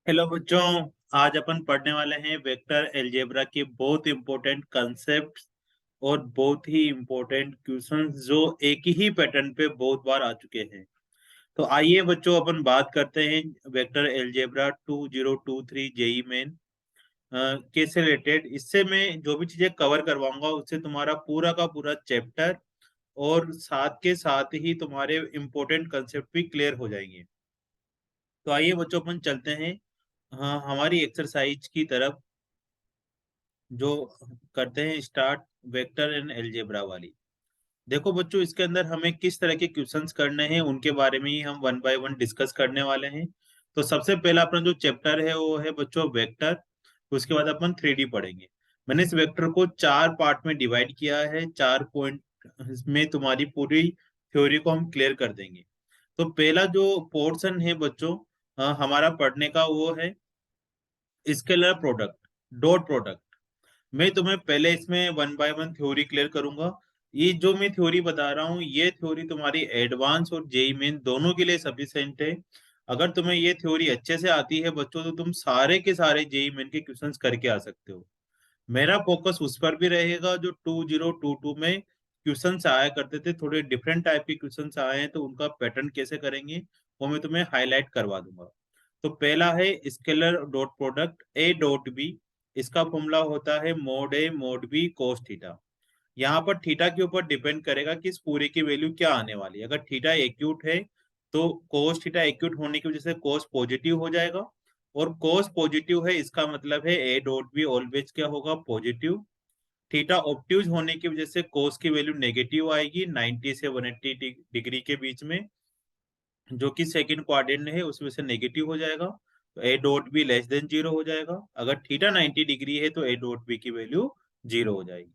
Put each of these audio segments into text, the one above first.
Hello बच्चों। आज अपन पढ़ने वाले हैं वेक्टर अलजेब्रा के बहुत इंपॉर्टेंट कंसेप्ट और बहुत ही इंपॉर्टेंट क्वेश्चंस जो एक ही पैटर्न पे बहुत बार आ चुके हैं। तो आइए बच्चों अपन बात करते हैं वेक्टर अलजेब्रा 2023 जेई मेन के से रिलेटेड। इससे मैं जो भी चीजें कवर करवाऊंगा उससे तुम्हारा पूरा का पूरा चैप्टर और साथ के साथ ही तुम्हारे इंपॉर्टेंट कंसेप्ट भी क्लियर हो जाएंगे। तो आइए बच्चों अपन चलते हैं हाँ हमारी एक्सरसाइज की तरफ, जो करते हैं स्टार्ट वेक्टर एंड अलजेब्रा वाली। देखो बच्चों, इसके अंदर हमें किस तरह के क्वेश्चंस करने हैं उनके बारे में ही हम वन बाय वन डिस्कस करने वाले हैं। तो सबसे पहला अपना जो चैप्टर है वो है बच्चों वेक्टर। उसके बाद अपन थ्री डी पढ़ेंगे। मैंने इस वेक्टर को चार पार्ट में डिवाइड किया है, चार पॉइंट में तुम्हारी पूरी थ्योरी को हम क्लियर कर देंगे। तो पहला जो पोर्शन है बच्चों हमारा पढ़ने का वो है स्केलर प्रोडक्ट, डॉट प्रोडक्ट। मैं तुम्हें पहले इसमें one by one theory clear करूंगा। ये जो मैं थ्योरी बता रहा हूँ ये थ्योरी तुम्हारी एडवांस और जेई मेन दोनों के लिए सफिशिएंट है। अगर तुम्हें ये थ्योरी अच्छे से आती है बच्चों तो तुम सारे के सारे जेई मेन के क्वेश्चंस करके आ सकते हो। मेरा फोकस उस पर भी रहेगा जो 2022 में क्वेश्चंस आया करते थे, थोड़े डिफरेंट टाइप के क्वेश्चंस आए हैं तो उनका पैटर्न कैसे करेंगे वो मैं तुम्हें हाईलाइट करवा दूंगा। तो पहला है scalar dot product A dot B. इसका फॉर्मूला होता है मोड ए मोड बी कोस थीटा। यहाँ पर थीटा के ऊपर डिपेंड करेगा कि इस पूरे की वैल्यू क्या आने वाली है। अगर थीटा एक्यूट है तो कोस थीटा एक्यूट होने की वजह से कोस पॉजिटिव हो जाएगा, और कोस पॉजिटिव है इसका मतलब है ए डॉट बी ऑलवेज क्या होगा, पॉजिटिव। थीटा ऑब्ट्यूज होने की वजह से कोस की वैल्यू नेगेटिव आएगी 90 से 180 डिग्री के बीच में, जो कि सेकंड क्वाड्रेंट है उसमें से नेगेटिव हो जाएगा। तो A dot be less than zero हो जाएगा। अगर थीटा 90 डिग्री है तो ए डॉट बी की वैल्यू जीरो हो जाएगी।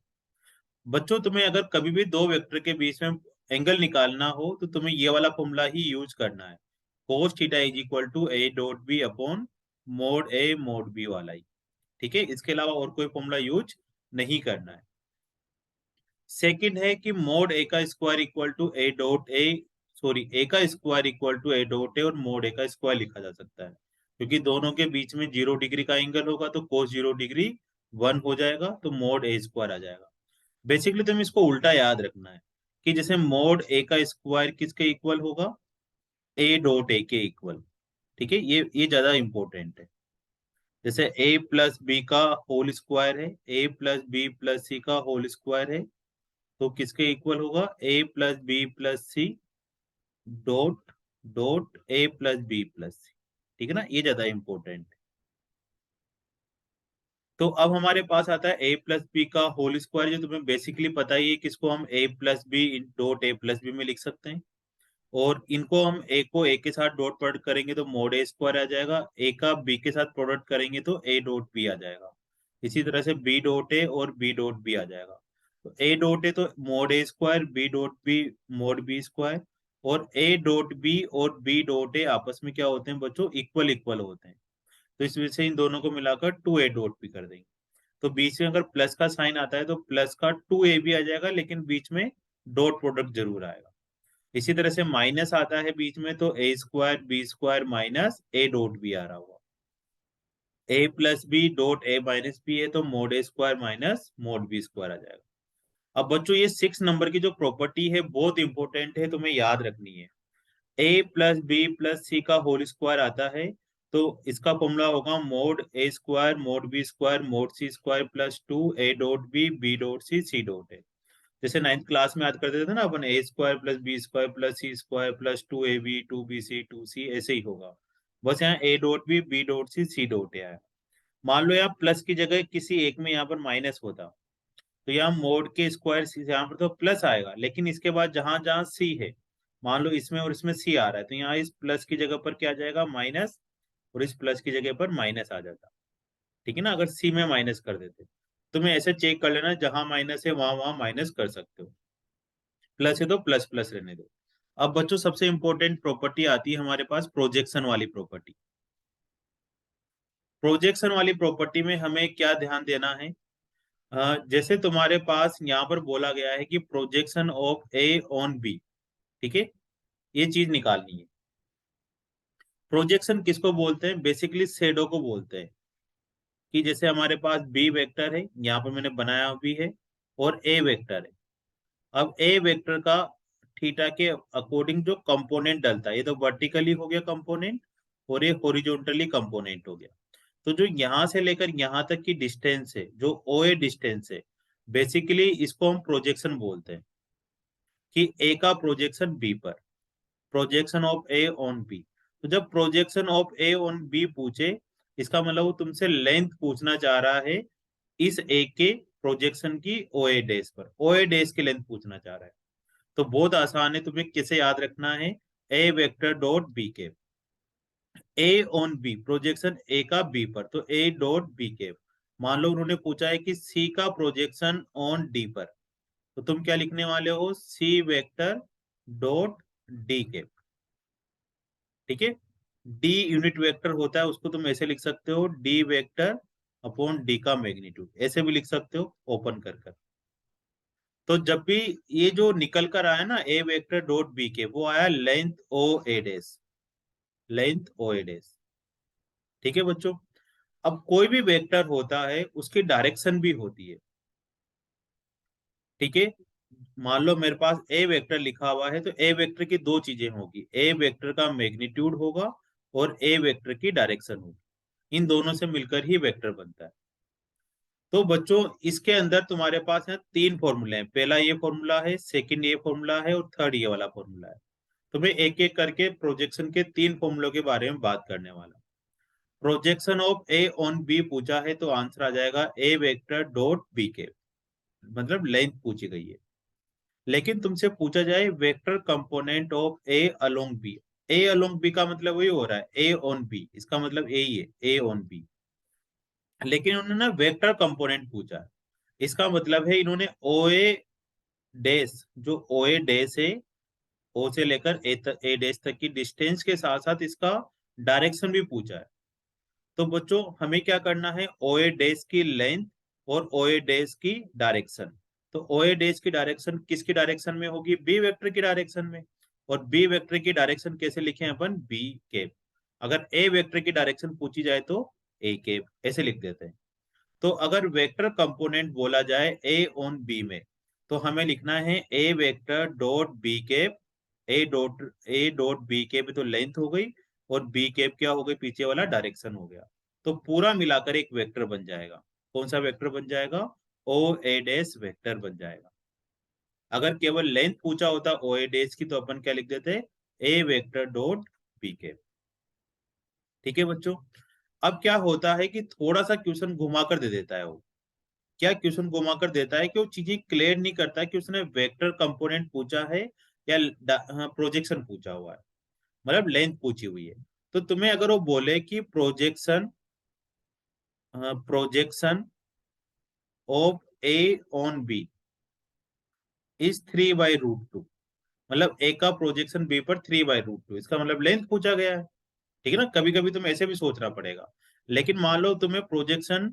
बच्चों तुम्हें अगर कभी भी दो वेक्टर के बीच में एंगल निकालना हो तो तुम्हें ये वाला फॉर्मूला ही यूज करना है। Cos theta is equal to A dot B upon mod A mod B वाला ही। ठीक है, इसके अलावा और कोई फॉर्मूला यूज नहीं करना है। सेकंड है कि मोड ए का square equal to A dot a, sorry a का square equal to A dot ए और मोड ए का स्क्वायर लिखा जा सकता है, क्योंकि दोनों के बीच में 0 डिग्री का एंगल होगा तो कोस 0 डिग्री 1 हो जाएगा तो मोड ए स्क्वायर आ जाएगा। बेसिकली तुम्हें इसको उल्टा याद रखना है कि जैसे मोड ए का स्क्वायर किसके इक्वल होगा, ए डॉट ए के इक्वल। ठीक है, ये ज्यादा इंपॉर्टेंट है। जैसे ए प्लस बी का होल स्क्वायर है, ए प्लस बी प्लस सी का होल स्क्वायर है, तो किसके इक्वल होगा, a plus B plus c dot dot A plus B plus c. ठीक है ना, ये ज्यादा इंपॉर्टेंट है। तो अब हमारे पास आता है ए प्लस बी का होल स्क्वायर, जो तुम्हें बेसिकली पता ही है किसको हम a plus B dot A plus b में लिख सकते हैं। और इनको हम ए को ए के साथ डॉट प्रोडक्ट करेंगे तो मोड ए स्क्वायर आ जाएगा, ए का बी के साथ प्रोडक्ट करेंगे तो ए डॉट बी आ जाएगा। इसी तरह से बी डॉट ए और बी डॉट बी आ जाएगा। तो ए डॉट ए तो मोड ए square, b dot b mod B square. और ए डॉट बी और बी डॉट ए आपस में क्या होते हैं बच्चों, इक्वल इक्वल होते हैं। तो इस वजह से इन दोनों को मिलाकर टू ए डॉट बी कर देंगे। तो बीच में अगर प्लस का साइन आता है तो प्लस का टू ए भी आ जाएगा, लेकिन बीच में डॉट प्रोडक्ट जरूर आएगा। इसी तरह से माइनस आता है बीच में तो a square b square minus A dot b आ रहा होगा। A plus B dot a minus b है तो मोड ए square minus mod B square आ जाएगा। अब बच्चों ये 6 नंबर की जो प्रॉपर्टी है बहुत इंपॉर्टेंट है, तुम्हें याद रखनी है। ए प्लस बी प्लस सी का होल स्क्वायर आता है तो इसका फॉर्मूला होगा मोड ए square mod B square mod c square plus two ए dot B dot c dot है। जैसे नाइन्थ क्लास में याद करते थे ना अपन, a square plus B square plus C square plus two a b two b c two c, ऐसे ही होगा। बस यहाँ a dot B dot c dot है। मान लो यहाँ प्लस की जगह किसी एक में यहाँ पर माइनस होता तो यहाँ मोड के स्क्वायर यहाँ पर तो प्लस आएगा, लेकिन इसके बाद जहां जहां सी है, मान लो इसमें और इसमें सी आ रहा है तो यहाँ इस प्लस की जगह पर क्या आ जाएगा, माइनस। और इस प्लस की जगह पर माइनस आ जाता। ठीक है ना, अगर सी में माइनस कर देते। तुम्हें ऐसे चेक कर लेना, जहां माइनस है वहां वहां माइनस कर सकते हो। प्लस है तो प्लस प्लस रहने दो। अब बच्चों सबसे इंपॉर्टेंट प्रॉपर्टी आती है हमारे पास, प्रोजेक्शन वाली प्रॉपर्टी। प्रोजेक्शन वाली प्रॉपर्टी में हमें क्या ध्यान देना है, जैसे तुम्हारे पास यहाँ पर बोला गया है कि projection of A on B. ठीक है, ये चीज निकालनी है। प्रोजेक्शन किसको बोलते हैं? बेसिकली शेडो को बोलते हैं। कि जैसे हमारे पास बी वेक्टर है, यहाँ पर मैंने बनाया भी है, और ए वेक्टर है। अब ए वेक्टर का थीटा के अकॉर्डिंग जो कंपोनेंट डलता है, ये तो वर्टिकली हो गया कंपोनेंट, और ये हॉरिजॉन्टली कंपोनेंट हो गया। तो जो यहाँ से लेकर यहाँ तक की डिस्टेंस है, जो ओ ए डिस्टेंस है, बेसिकली इसको हम प्रोजेक्शन बोलते हैं। कि ए का प्रोजेक्शन बी पर, projection of A on B. तो जब projection of A on B पूछे, इसका मतलब वो तुमसे लेंथ पूछना चाह रहा है इस ए के प्रोजेक्शन की ओ ए डेज पर, ओ ए डेज की लेंथ पूछना चाह रहा है। तो बहुत आसान है, तुम्हें किसे याद रखना है? ए वेक्टर डॉट बी के, ए ऑन बी, प्रोजेक्शन ए का बी पर, तो ए डॉट बी के। मान लो उन्होंने पूछा है कि सी का प्रोजेक्शन ऑन डी पर, तो तुम क्या लिखने वाले हो? सी वेक्टर डॉट डी के। ठीक है। डी यूनिट वेक्टर होता है, उसको तुम ऐसे लिख सकते हो, डी वेक्टर अपॉन डी का मैग्नीट्यूड, ऐसे भी लिख सकते हो ओपन कर कर। तो जब भी ये जो निकल कर आया ना ए वेक्टर डॉट बी के, वो आया लेंथ ओ ए डेस, लेंथ ओ ए डेस। ठीक है बच्चों। अब कोई भी वेक्टर होता है उसकी डायरेक्शन भी होती है। ठीक है। मान लो मेरे पास ए वेक्टर लिखा हुआ है, तो ए वेक्टर की दो चीजें होगी, ए वेक्टर का मैग्नीट्यूड होगा और ए वेक्टर की डायरेक्शन होगी। इन दोनों से मिलकर ही वेक्टर बनता है। तो बच्चों इसके अंदर तुम्हारे पास है तीन फॉर्मूले हैं, पहला ये फॉर्मूला है, सेकंड ये फॉर्मूला है, और थर्ड ये वाला फॉर्मूला है। तो मैं एक एक करके प्रोजेक्शन के तीन फॉर्मूलों के बारे में बात करने वाला। Projection of A on B पूछा है, तो आंसर आ जाएगा ए वेक्टर डॉट बी के, मतलब लेंथ पूछी गई है। लेकिन तुमसे पूछा जाए vector component of A along B, A along B का मतलब वही हो रहा है ए ऑन बी, इसका मतलब ए ही है, ए ऑन बी। लेकिन उन्होंने ना वेक्टर कंपोनेंट पूछा है, इसका मतलब है इन्होंने ओ ए डैश, जो ओ ए डैश है, ओ से लेकर ए डैश तक की डिस्टेंस के साथ साथ इसका डायरेक्शन भी पूछा है। तो बच्चों हमें क्या करना है? ओ ए डैश की लेंथ और ओ ए डैश की डायरेक्शन। तो ओ ए डैश की डायरेक्शन किसकी डायरेक्शन में होगी? बी वेक्टर की डायरेक्शन में। और बी वेक्टर की डायरेक्शन कैसे लिखें अपन? B cap. अगर ए वेक्टर की डायरेक्शन पूछी जाए तो ए कैप, ऐसे लिख देते हैं। तो अगर वेक्टर कंपोनेंट बोला जाए ए ऑन बी में, तो हमें लिखना है a vector dot B cap, a dot B cap तो लेंथ हो गई, और बी कैप क्या हो गई? पीछे वाला डायरेक्शन हो गया। तो पूरा मिलाकर एक वेक्टर बन जाएगा। कौन सा वेक्टर बन जाएगा? ओ ए डैश वेक्टर बन जाएगा। अगर केवल लेंथ पूछा होता ओ ए डैश की, तो अपन क्या लिख देते? ए वेक्टर डॉट बी कैप। ठीक है बच्चों। अब क्या होता है कि थोड़ा सा क्वेश्चन घुमा कर दे देता है वो। क्या क्वेश्चन घुमा कर देता है कि वो चीजें क्लियर नहीं करता है कि उसने वेक्टर कंपोनेंट पूछा है या प्रोजेक्शन पूछा हुआ है, मतलब लेंथ पूछी हुई है। तो तुम्हें अगर वो बोले कि projection of A on B is 3/√2, मतलब ए का प्रोजेक्शन बी पर 3/√2, इसका मतलब लेंथ पूछा गया है। ठीक है ना, कभी कभी तुम्हें ऐसे भी सोचना पड़ेगा। लेकिन मान लो तुम्हें प्रोजेक्शन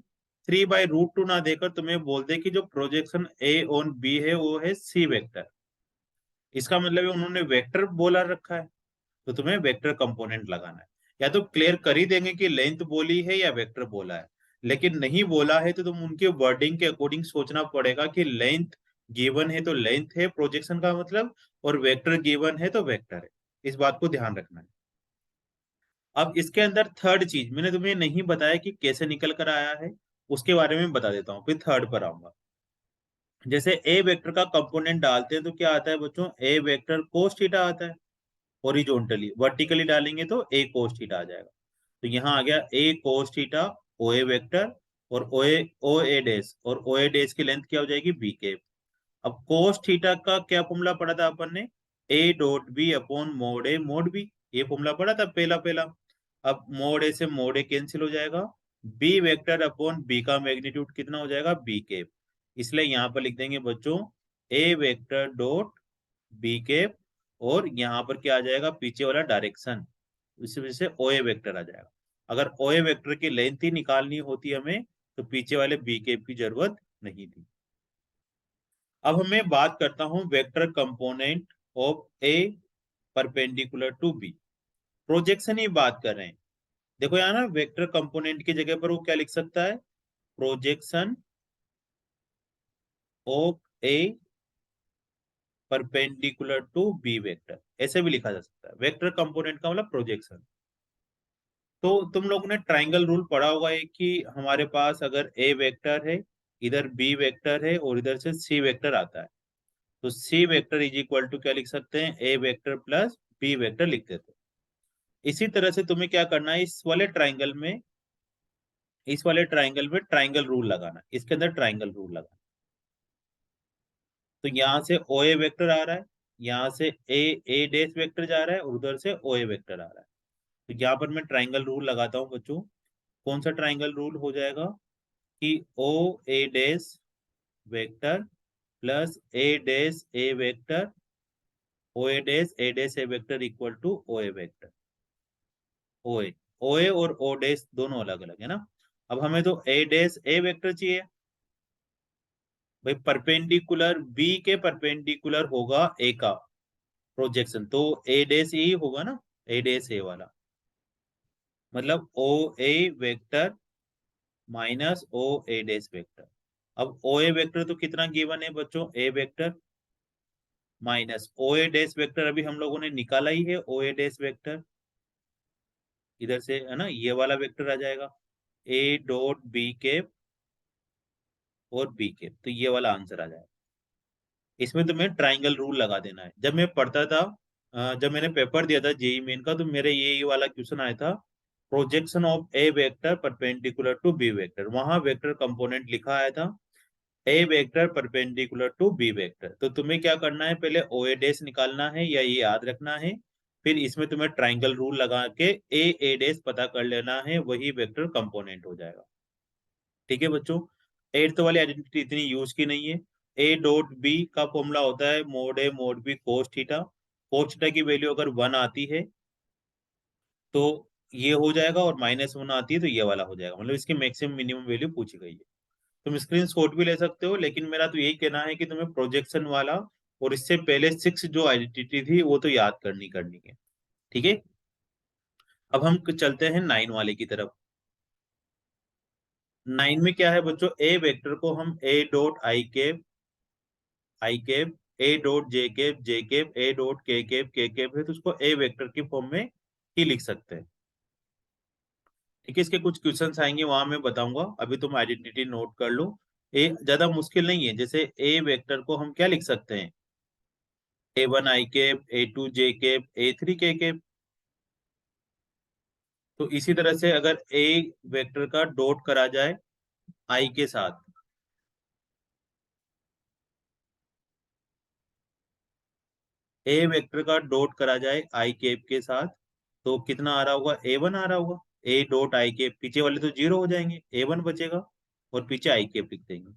3/√2 ना देकर तुम्हें बोल दे कि जो प्रोजेक्शन ए ऑन बी है वो है सी वेक्टर, इसका मतलब है उन्होंने वेक्टर बोला रखा है, तो तुम्हें वेक्टर कंपोनेंट लगाना है। या तो क्लियर कर ही देंगे कि लेंथ बोली है या वेक्टर बोला है, लेकिन नहीं बोला है तो तुम उनके वर्डिंग के अकॉर्डिंग सोचना पड़ेगा कि लेंथ गिवन है तो लेंथ है प्रोजेक्शन का मतलब, और वेक्टर गिवन है तो वेक्टर है। इस बात को ध्यान रखना है। अब इसके अंदर थर्ड चीज मैंने तुम्हें नहीं बताया कि कैसे निकल कर आया है, उसके बारे में बता देता हूँ, फिर थर्ड पर आऊंगा। जैसे ए वेक्टर का कंपोनेंट डालते हैं तो क्या आता है बच्चों? ए वेक्टर कोस थीटा आता है हॉरिजॉन्टली, वर्टिकली डालेंगे तो ए कोस थीटा आ जाएगा। तो यहाँ आ गया ए कोस थीटा ओ ए वेक्टर, और ओ ए डेस, और ओ ए डेस की लेंथ क्या हो जाएगी? बी के। अब कोस थीटा का क्या फॉर्मूला पढ़ा था अपन ने? A dot B upon mod A mod B, ये फॉर्मूला पढ़ा था पहला पहला। अब मोड ए से मोड ए कैंसिल हो जाएगा, बी वेक्टर अपॉन बी का मैग्नीट्यूड कितना हो जाएगा? B cap. इसलिए यहाँ पर लिख देंगे बच्चों A vector dot B cap, और यहाँ पर क्या आ जाएगा? पीछे वाला डायरेक्शन, इस वजह से ओ ए वेक्टर आ जाएगा। अगर ओ ए वेक्टर की लेंथ ही निकालनी होती हमें, तो पीछे वाले बी कैप की जरूरत नहीं थी। अब हमें बात करता हूं vector component of A perpendicular to b. Projection ही बात कर रहे हैं। देखो यहाँ ना वेक्टर कंपोनेंट की जगह पर वो क्या लिख सकता है, projection of A perpendicular to B vector, ऐसे भी लिखा जा सकता है। वेक्टर कंपोनेंट का मतलब प्रोजेक्शन। तो तुम लोगों ने ट्राइंगल रूल पढ़ा होगा है कि हमारे पास अगर ए वेक्टर है, इधर बी वेक्टर है और इधर से सी वेक्टर आता है, तो c vector is equal to क्या लिख सकते हैं, ए वेक्टर प्लस बी वेक्टर लिख देते हैं। इसी तरह से तुम्हें क्या करना है, इस वाले ट्राइंगल में ट्राइंगल रूल लगाना, इसके अंदर ट्राइंगल रूल लगाना। तो यहाँ से ओ ए वेक्टर आ रहा है, यहाँ से ए ए डैश वेक्टर जा रहा है और उधर से ओ ए वेक्टर आ रहा है। तो यहाँ पर मैं ट्राइंगल रूल लगाता हूँ बच्चों। कौन सा ट्राइंगल रूल हो जाएगा कि ओ ए dash vector plus A dash A vector, A dash A vector equal two O A vector. O A, ओ ए और ओ डैश दोनों अलग अलग है ना। अब हमें तो ए डैश ए वेक्टर चाहिए भाई, परपेंडिकुलर बी के परपेंडिकुलर होगा ए का प्रोजेक्शन, तो ए डैश ही होगा ना, ए डैश ए वाला, मतलब ओ ए वेक्टर माइनस ओ ए डैश वेक्टर। अब ओ ए वेक्टर तो कितना गिवन है बच्चों, A vector minus O A dash vector अभी हम लोगों ने निकाला ही है, ओ ए डैश वेक्टर इधर से है ना, ये वाला वेक्टर आ जाएगा ए डॉट बी कैप और बी कैप, तो ये वाला आंसर आ जाएगा। इसमें तुम्हें ट्राइंगल रूल लगा देना है। जब मैं पढ़ता था, जब मैंने पेपर दिया था जेई मेन का, तो मेरे ये वाला क्वेश्चन आया था, projection of a vector perpendicular to B vector, वहां वेक्टर कंपोनेंट लिखा आया था a vector perpendicular to B vector. तो तुम्हें क्या करना है, पहले ओ ए डैश निकालना है या ये याद रखना है, फिर इसमें तुम्हें ट्राइंगल रूल लगा के ए डैश पता कर लेना है, वही वेक्टर कंपोनेंट हो जाएगा। ठीक है बच्चों, एट्थ वाली आइडेंटिटी इतनी यूज की नहीं है। ए डॉट बी का फॉर्मूला होता है मोड ए mod B cos theta. Cos theta की वैल्यू अगर 1 आती है तो ये हो जाएगा, और -1 आती है तो ये वाला हो जाएगा, मतलब इसकी मैक्सिमम मिनिमम वैल्यू पूछी गई है। तुम स्क्रीन शॉट भी ले सकते हो, लेकिन मेरा तो यही कहना है कि तुम्हें प्रोजेक्शन वाला और इससे पहले 6 जो आइडेंटिटी थी वो तो याद करनी करनी है। ठीक है, अब हम चलते हैं 9 वाले की तरफ। 9 में क्या है बच्चों, ए वेक्टर को हम ए dot I cap, a dot J cap, a dot के कैप है, तो उसको ए वेक्टर की फॉर्म में ही लिख सकते हैं। ठीक है, इसके कुछ क्वेश्चंस आएंगे वहां मैं बताऊंगा, अभी तुम आइडेंटिटी नोट कर लो। ए ज्यादा मुश्किल नहीं है, जैसे ए वेक्टर को हम क्या लिख सकते हैं, A1 आई कैप, A2 जे कैप, A3 के कैप। तो इसी तरह से अगर ए वेक्टर का डॉट करा जाए आई के साथ, ए वेक्टर का डॉट करा जाए आई कैप के साथ, तो कितना आ रहा होगा, A1 आ रहा होगा। ए डॉट आई कैप, पीछे वाले तो जीरो हो जाएंगे, A1 बचेगा और पीछे आई कैप लिख देंगे।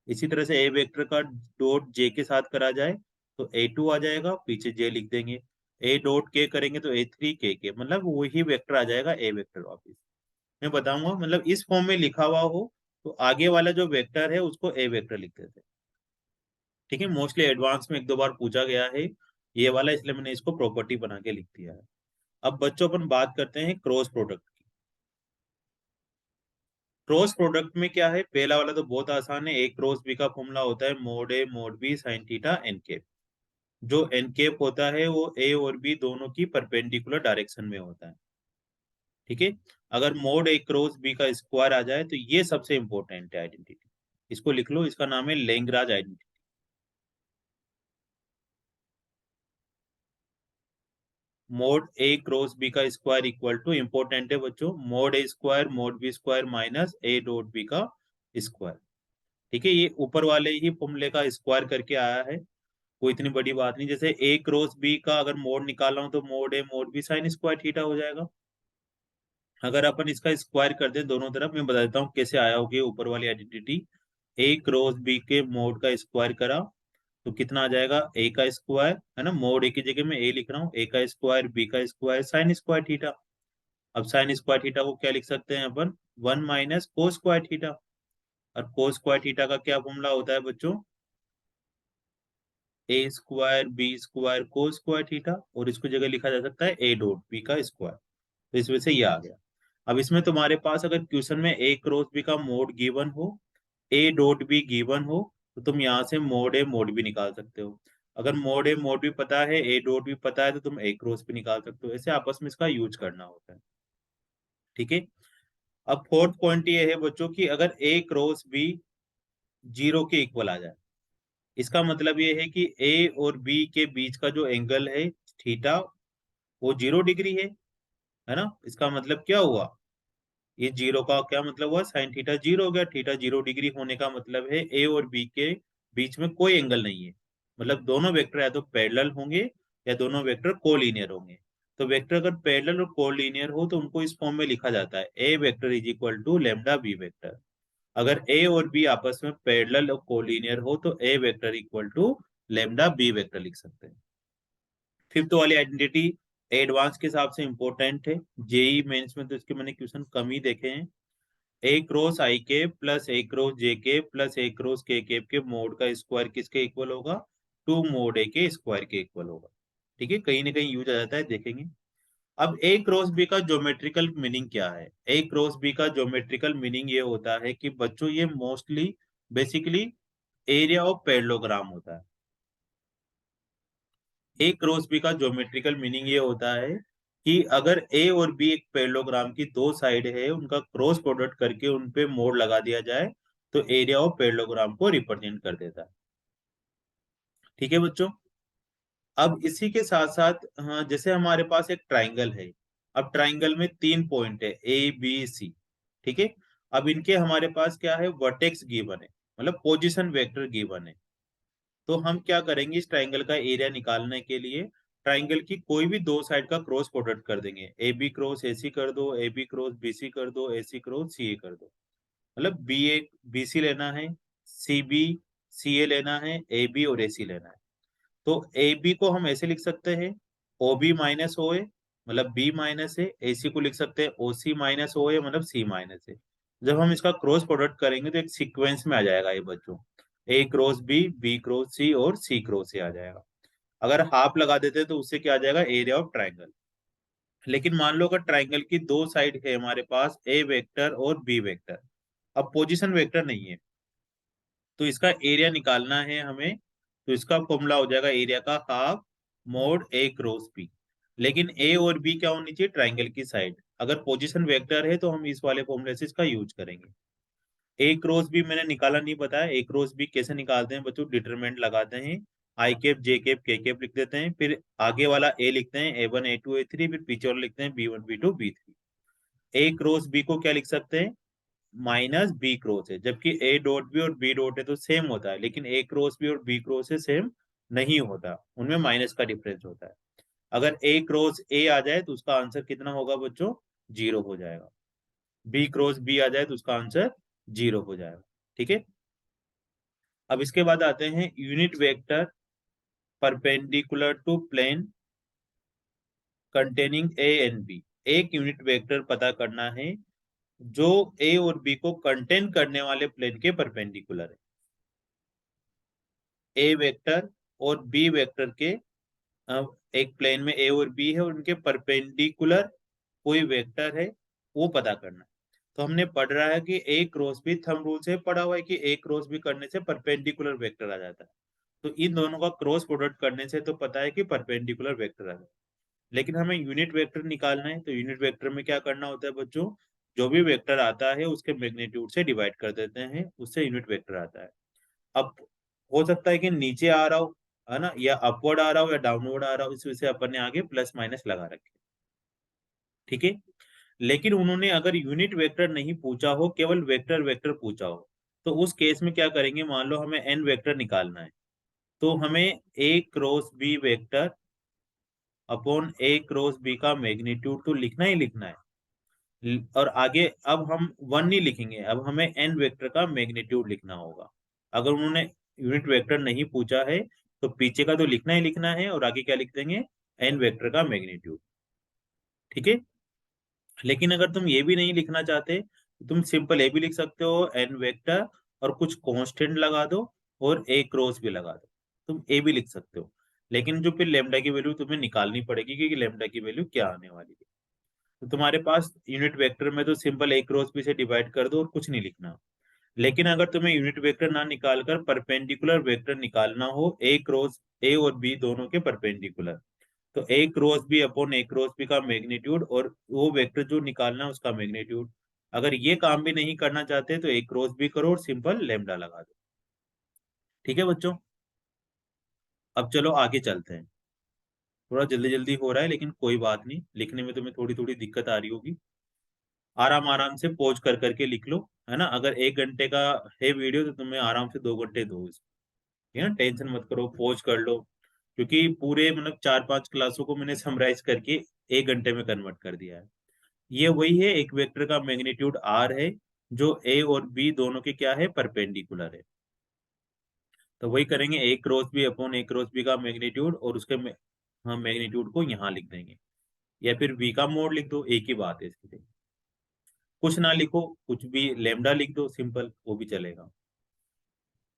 इसी तरह से ए वेक्टर का डॉट जे के साथ करा जाए तो A2 आ जाएगा, पीछे जे लिख देंगे। ए डॉट के करेंगे तो A3 के, मतलब वही वेक्टर आ जाएगा ए वेक्टर वापिस। मैं बताऊंगा, मतलब इस फॉर्म में लिखा हुआ हो तो आगे वाला जो वेक्टर है उसको ए वेक्टर लिख देते हैं। ठीक है, मोस्टली एडवांस में एक दो बार पूछा गया है ये वाला, इसलिए मैंने इसको प्रॉपर्टी बना के लिख दिया है। अब बच्चों अपन बात करते हैं क्रॉस प्रोडक्ट की। क्रॉस प्रोडक्ट में क्या है, पहला वाला तो बहुत आसान है, ए क्रॉस बी का फॉर्मूला होता है मोड ए mod b sine theta n cap. जो एन कैप होता है वो ए और बी दोनों की परपेंडिकुलर डायरेक्शन में होता है। ठीक है, अगर मोड ए क्रॉस बी का स्क्वायर आ जाए तो ये सबसे इंपॉर्टेंट है आइडेंटिटी, इसको लिख लो, इसका नाम है Lagrange identity. Mod A cross B का स्क्वायर इक्वल टू, इंपॉर्टेंट है बच्चों, मोड ए square mod B square minus ए डॉट बी का स्क्वायर। ठीक है, ये ऊपर वाले ही फॉर्मूले का स्क्वायर करके आया है, कोई इतनी बड़ी बात नहीं। जैसे ए क्रॉस बी का अगर मोड निकाला हूं तो मोड ए mod b sine square theta हो जाएगा। अगर अपन इसका स्क्वायर कर दें दोनों तरफ, मैं बता देता हूँ कैसे आया होगी ऊपर वाली आइडेंटिटी। ए क्रॉस बी के मोड का स्क्वायर करा तो कितना आ जाएगा, ए का स्क्वायर है ना, मोड ए की जगह में ए लिख रहा हूँ, ए का स्क्वायर बी का स्क्वायर साइन स्क्वायर थीटा। अब साइन स्क्वायर थीटा को क्या लिख सकते हैं अपन, 1 - कोस स्क्वायर थीटा। और कोस स्क्वायर थीटा का क्या फॉर्मूला होता है बच्चों, a square b square cos square theta, और इसको जगह लिखा जा सकता है ए डॉट बी का स्क्वायर। तो इस वजह से ये आ गया। अब इसमें तुम्हारे पास अगर क्वेश्चन में ए क्रॉस बी का मोड गिवन हो, ए डॉट बी गिवन हो, तो तुम यहाँ से मोड ए मोड बी निकाल सकते हो। अगर मोड ए मोड भी पता है, ए डॉट भी पता है, तो तुम ए क्रॉस भी निकाल सकते हो। ऐसे आपस में इसका यूज करना होता है। ठीक है। अब फोर्थ पॉइंट ये है बच्चों की, अगर ए क्रॉस बी 0 के इक्वल आ जाए, इसका मतलब ये है कि ए और बी के बीच का जो एंगल है थीटा, वो 0 डिग्री है ना। इसका मतलब क्या हुआ, ये 0 का क्या मतलब हुआ, साइन थीटा 0 हो गया। थीटा 0 डिग्री होने का मतलब है ए और बी के बीच में कोई एंगल नहीं है। मतलब दोनों वेक्टर या तो पैरेलल होंगे या दोनों वेक्टर कोलिनियर होंगे। तो वेक्टर अगर पैरेलल और कोलिनियर हो तो उनको इस फॉर्म में लिखा जाता है, a vector is equal to lambda b vector. अगर ए और बी आपस में पैरेलल और कोलिनियर हो तो a vector equal to lambda b vector लिख सकते हैं। फिफ्थ वाली आइडेंटिटी एडवांस के हिसाब से इंपॉर्टेंट है, जेई मेंस में तो इसके मैंने क्वेश्चन कम ही देखे हैं। ए क्रॉस आई के प्लस ए क्रॉस जे के प्लस ए क्रॉस के केप के मोड का स्क्वायर किसके इक्वल होगा, टू मोड ए के स्क्वायर के इक्वल होगा। ठीक है, कहीं ना कहीं यूज आ जाता है, देखेंगे। अब ए क्रॉस बी का ज्योमेट्रिकल मीनिंग क्या है। ए क्रॉस बी का ज्योमेट्रिकल मीनिंग ये होता है कि बच्चों ये mostly basically area of parallelogram होता है। ए क्रॉस बी का ज्योमेट्रिकल मीनिंग ये होता है कि अगर ए और बी एक पैरेललोग्राम की दो साइड है, उनका क्रॉस प्रोडक्ट करके उन पे मोड लगा दिया जाए तो एरिया ऑफ पैरेललोग्राम को रिप्रेजेंट कर देता है। ठीक है बच्चों। अब इसी के साथ साथ, हाँ, जैसे हमारे पास एक ट्राइंगल है। अब ट्राइंगल में 3 पॉइंट है ए बी सी। ठीक है। अब इनके हमारे पास क्या है, वर्टेक्स गिवन है, मतलब पोजीशन वेक्टर गिवन है। तो हम क्या करेंगे, इस ट्राइंगल का एरिया निकालने के लिए ट्राइंगल की कोई भी दो साइड का क्रॉस प्रोडक्ट कर देंगे। ए बी क्रॉस ए सी कर दो, A B cross B C कर दो, ए सी क्रॉस सी ए कर दो। मतलब बी ए बी सी लेना है, सी बी सी ए लेना है, ए बी और ए सी लेना है। तो ए बी को हम ऐसे लिख सकते हैं, ओ बी माइनस ओ ए, मतलब बी माइनस है। ए सी को लिख सकते हैं ओ सी माइनस ओ ए, मतलब सी माइनस है। जब हम इसका क्रॉस प्रोडक्ट करेंगे तो एक सीक्वेंस में आ जाएगा ये बच्चों, ए क्रॉस बी क्रॉस सी और सी क्रॉस ए आ जाएगा। अगर हाफ लगा देते तो उससे क्या आ जाएगा, एरिया ऑफ ट्राइंगल। लेकिन मान लो अगर ट्राइंगल की दो साइड है हमारे पास, ए वेक्टर और बी वेक्टर, अब पोजीशन वेक्टर नहीं है, तो इसका एरिया निकालना है हमें। तो इसका फॉर्मूला हो जाएगा एरिया का half mode A cross B. लेकिन ए और बी क्या होनी चाहिए, ट्राइंगल की साइड। अगर पोजीशन वेक्टर है तो हम इस वाले फॉर्मूले से इसका यूज करेंगे। ए क्रॉस बी मैंने निकाला नहीं बताया, ए क्रॉस बी कैसे निकालते हैं बच्चों, डिटरमिनेंट लगाते हैं, i cap j cap k cap लिख देते हैं, फिर आगे वाला ए लिखते हैं a one a two a three, फिर पीछे वाला लिखते हैं b one b two b three. A cross b को क्या लिख सकते हैं, माइनस बी क्रॉस है, जबकि ए डॉट बी और बी डॉट है तो सेम होता है, लेकिन ए क्रॉस बी और बी क्रॉस है सेम नहीं होता, उनमें माइनस का डिफरेंस होता है। अगर ए क्रॉस ए आ जाए तो उसका आंसर कितना होगा बच्चों, 0 हो जाएगा। बी क्रॉस बी आ जाए तो उसका आंसर 0 हो जाएगा। ठीक है। अब इसके बाद आते हैं unit vector perpendicular to plane containing A and B. एक यूनिट वेक्टर पता करना है जो ए और बी को कंटेन करने वाले प्लेन के परपेंडिकुलर है। ए वेक्टर और बी वेक्टर के एक प्लेन में ए और बी है और उनके परपेंडिकुलर कोई वेक्टर है, वो पता करना है। तो हमने पढ़ रहा है कि ए क्रॉस बी, थंब रूल से पढ़ा हुआ है कि ए क्रॉस बी करने से परपेंडिकुलर वेक्टर आ जाता है। तो इन दोनों का क्रॉस प्रोडक्ट करने से तो पता है कि परपेंडिकुलर वेक्टर आ जाता है। लेकिन हमें यूनिट वेक्टर निकालना है, तो यूनिट वेक्टर में क्या करना होता है बच्चों, जो भी वेक्टर आता है उसके मैग्नीट्यूड से डिवाइड कर देते हैं, उससे यूनिट वेक्टर आता है। अब हो सकता है कि नीचे आ रहा हो, है ना, या अपवर्ड आ रहा हो या डाउनवर्ड आ रहा हो, इस वजह से अपन ने आगे प्लस माइनस लगा रखे। ठीक है। लेकिन उन्होंने अगर यूनिट वेक्टर नहीं पूछा हो, केवल वेक्टर वेक्टर पूछा हो, तो उस केस में क्या करेंगे, मान लो हमें एन वेक्टर निकालना है, तो हमें ए क्रॉस बी वेक्टर अपॉन ए क्रॉस बी का मैग्नीट्यूड तो लिखना ही लिखना है। और आगे अब हम वन नहीं लिखेंगे, अब हमें एन वेक्टर का मैग्नीट्यूड लिखना होगा। अगर उन्होंने यूनिट वेक्टर नहीं पूछा है तो पीछे का तो लिखना ही लिखना है, और आगे क्या लिख देंगे, एन वेक्टर का मैग्नीट्यूड। ठीक है। लेकिन अगर तुम ये भी नहीं लिखना चाहते तो तुम सिंपल ये भी लिख सकते हो, एन वेक्टर और कुछ कांस्टेंट लगा दो और ए क्रॉस भी लगा दो, तुम ए भी लिख सकते हो। लेकिन जो फिर लेमडा की वैल्यू तुम्हें निकालनी पड़ेगी कि लेमडा की वैल्यू क्या आने वाली है। तो तुम्हारे पास यूनिट वेक्टर में तो सिंपल ए क्रॉस बी से डिवाइड कर दो और कुछ नहीं लिखना। लेकिन अगर तुम्हें यूनिट वेक्टर ना निकाल कर परपेंडिकुलर वेक्टर निकालना हो ए क्रॉस ए और बी दोनों के परपेंडिकुलर, तो A cross B upon A cross B का मैग्नीट्यूड और वो वेक्टर जो निकालना है उसका मैग्नीट्यूड, अगर ये काम भी नहीं करना चाहते तो ए क्रॉस बी करो और सिंपल लेमडा लगा दो। ठीक है बच्चों, अब चलो आगे चलते हैं। थोड़ा जल्दी जल्दी हो रहा है लेकिन कोई बात नहीं, लिखने में तुम्हें थोड़ी थोड़ी दिक्कत आ रही होगी। आराम आराम से पॉज कर करके लिख लो, है ना। अगर 1 घंटे का है वीडियो तो तुम्हें आराम से 2 घंटे दो इसको, ठीक है ना। टेंशन मत करो, पॉज कर लो, क्योंकि पूरे मतलब 4-5 क्लासों को मैंने समराइज करके 1 घंटे में कन्वर्ट कर दिया है। ये वही है, एक वेक्टर का मैग्नीट्यूड आर है जो ए और बी दोनों के क्या है, परपेंडिकुलर है। तो वही करेंगे, ए क्रॉस बी अपॉन ए क्रॉस बी का मैग्नीट्यूड और उसके हम मैग्नीट्यूड को यहाँ लिख देंगे, या फिर v का मोड लिख दो, एक ही बात है इसके लिए। कुछ ना लिखो, कुछ भी लेमडा लिख दो सिंपल, वो भी चलेगा।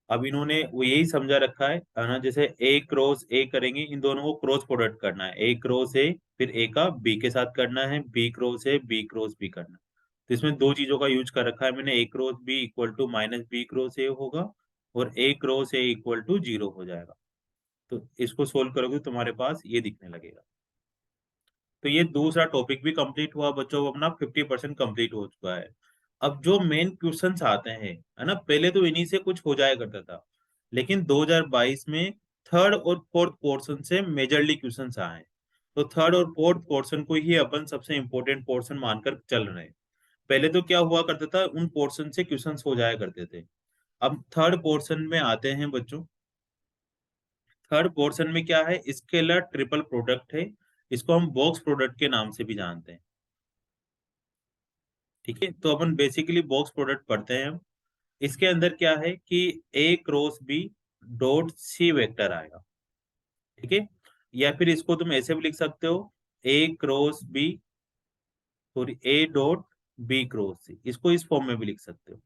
अब इन्होंने वो यही समझा रखा है ना, जैसे ए क्रॉस ए करेंगे, इन दोनों को क्रॉस प्रोडक्ट करना है, ए क्रॉस ए, फिर ए का बी के साथ करना है, B cross A B cross B करना है। तो इसमें दो चीजों का यूज कर रखा है मैंने, a cross b equal to minus b cross a होगा और a cross a equal to 0 हो जाएगा। तो इसको सोल्व करोगे तो तुम्हारे पास ये दिखने लगेगा। तो ये दूसरा टॉपिक भी कंप्लीट हुआ बच्चों, अपना 50% कंप्लीट हो चुका है। अब जो मेन क्वेश्चंस आते हैं, है ना, पहले तो इन्हीं से कुछ हो जाया करता था, लेकिन 2022 में थर्ड और फोर्थ पोर्शन से मेजरली क्वेश्चंस आए हैं। तो थर्ड और फोर्थ पोर्शन को ही अपन सबसे इंपॉर्टेंट पोर्शन मानकर चल रहे हैं। पहले तो क्या हुआ करता था, उन पोर्शन से क्वेश्चंस हो जाया करते थे। अब थर्ड पोर्शन में आते हैं बच्चों। थर्ड पोर्शन में क्या है, स्केलर ट्रिपल प्रोडक्ट है, इसको हम बॉक्स प्रोडक्ट के नाम से भी जानते हैं। ठीक है, तो अपन बेसिकली बॉक्स प्रोडक्ट पढ़ते हैं हम। इसके अंदर क्या है कि ए क्रॉस बी डॉट सी वेक्टर आएगा। ठीक है, या फिर इसको तुम ऐसे भी लिख सकते हो, a cross b sorry a dot b cross c, इसको इस फॉर्म में भी लिख सकते हो।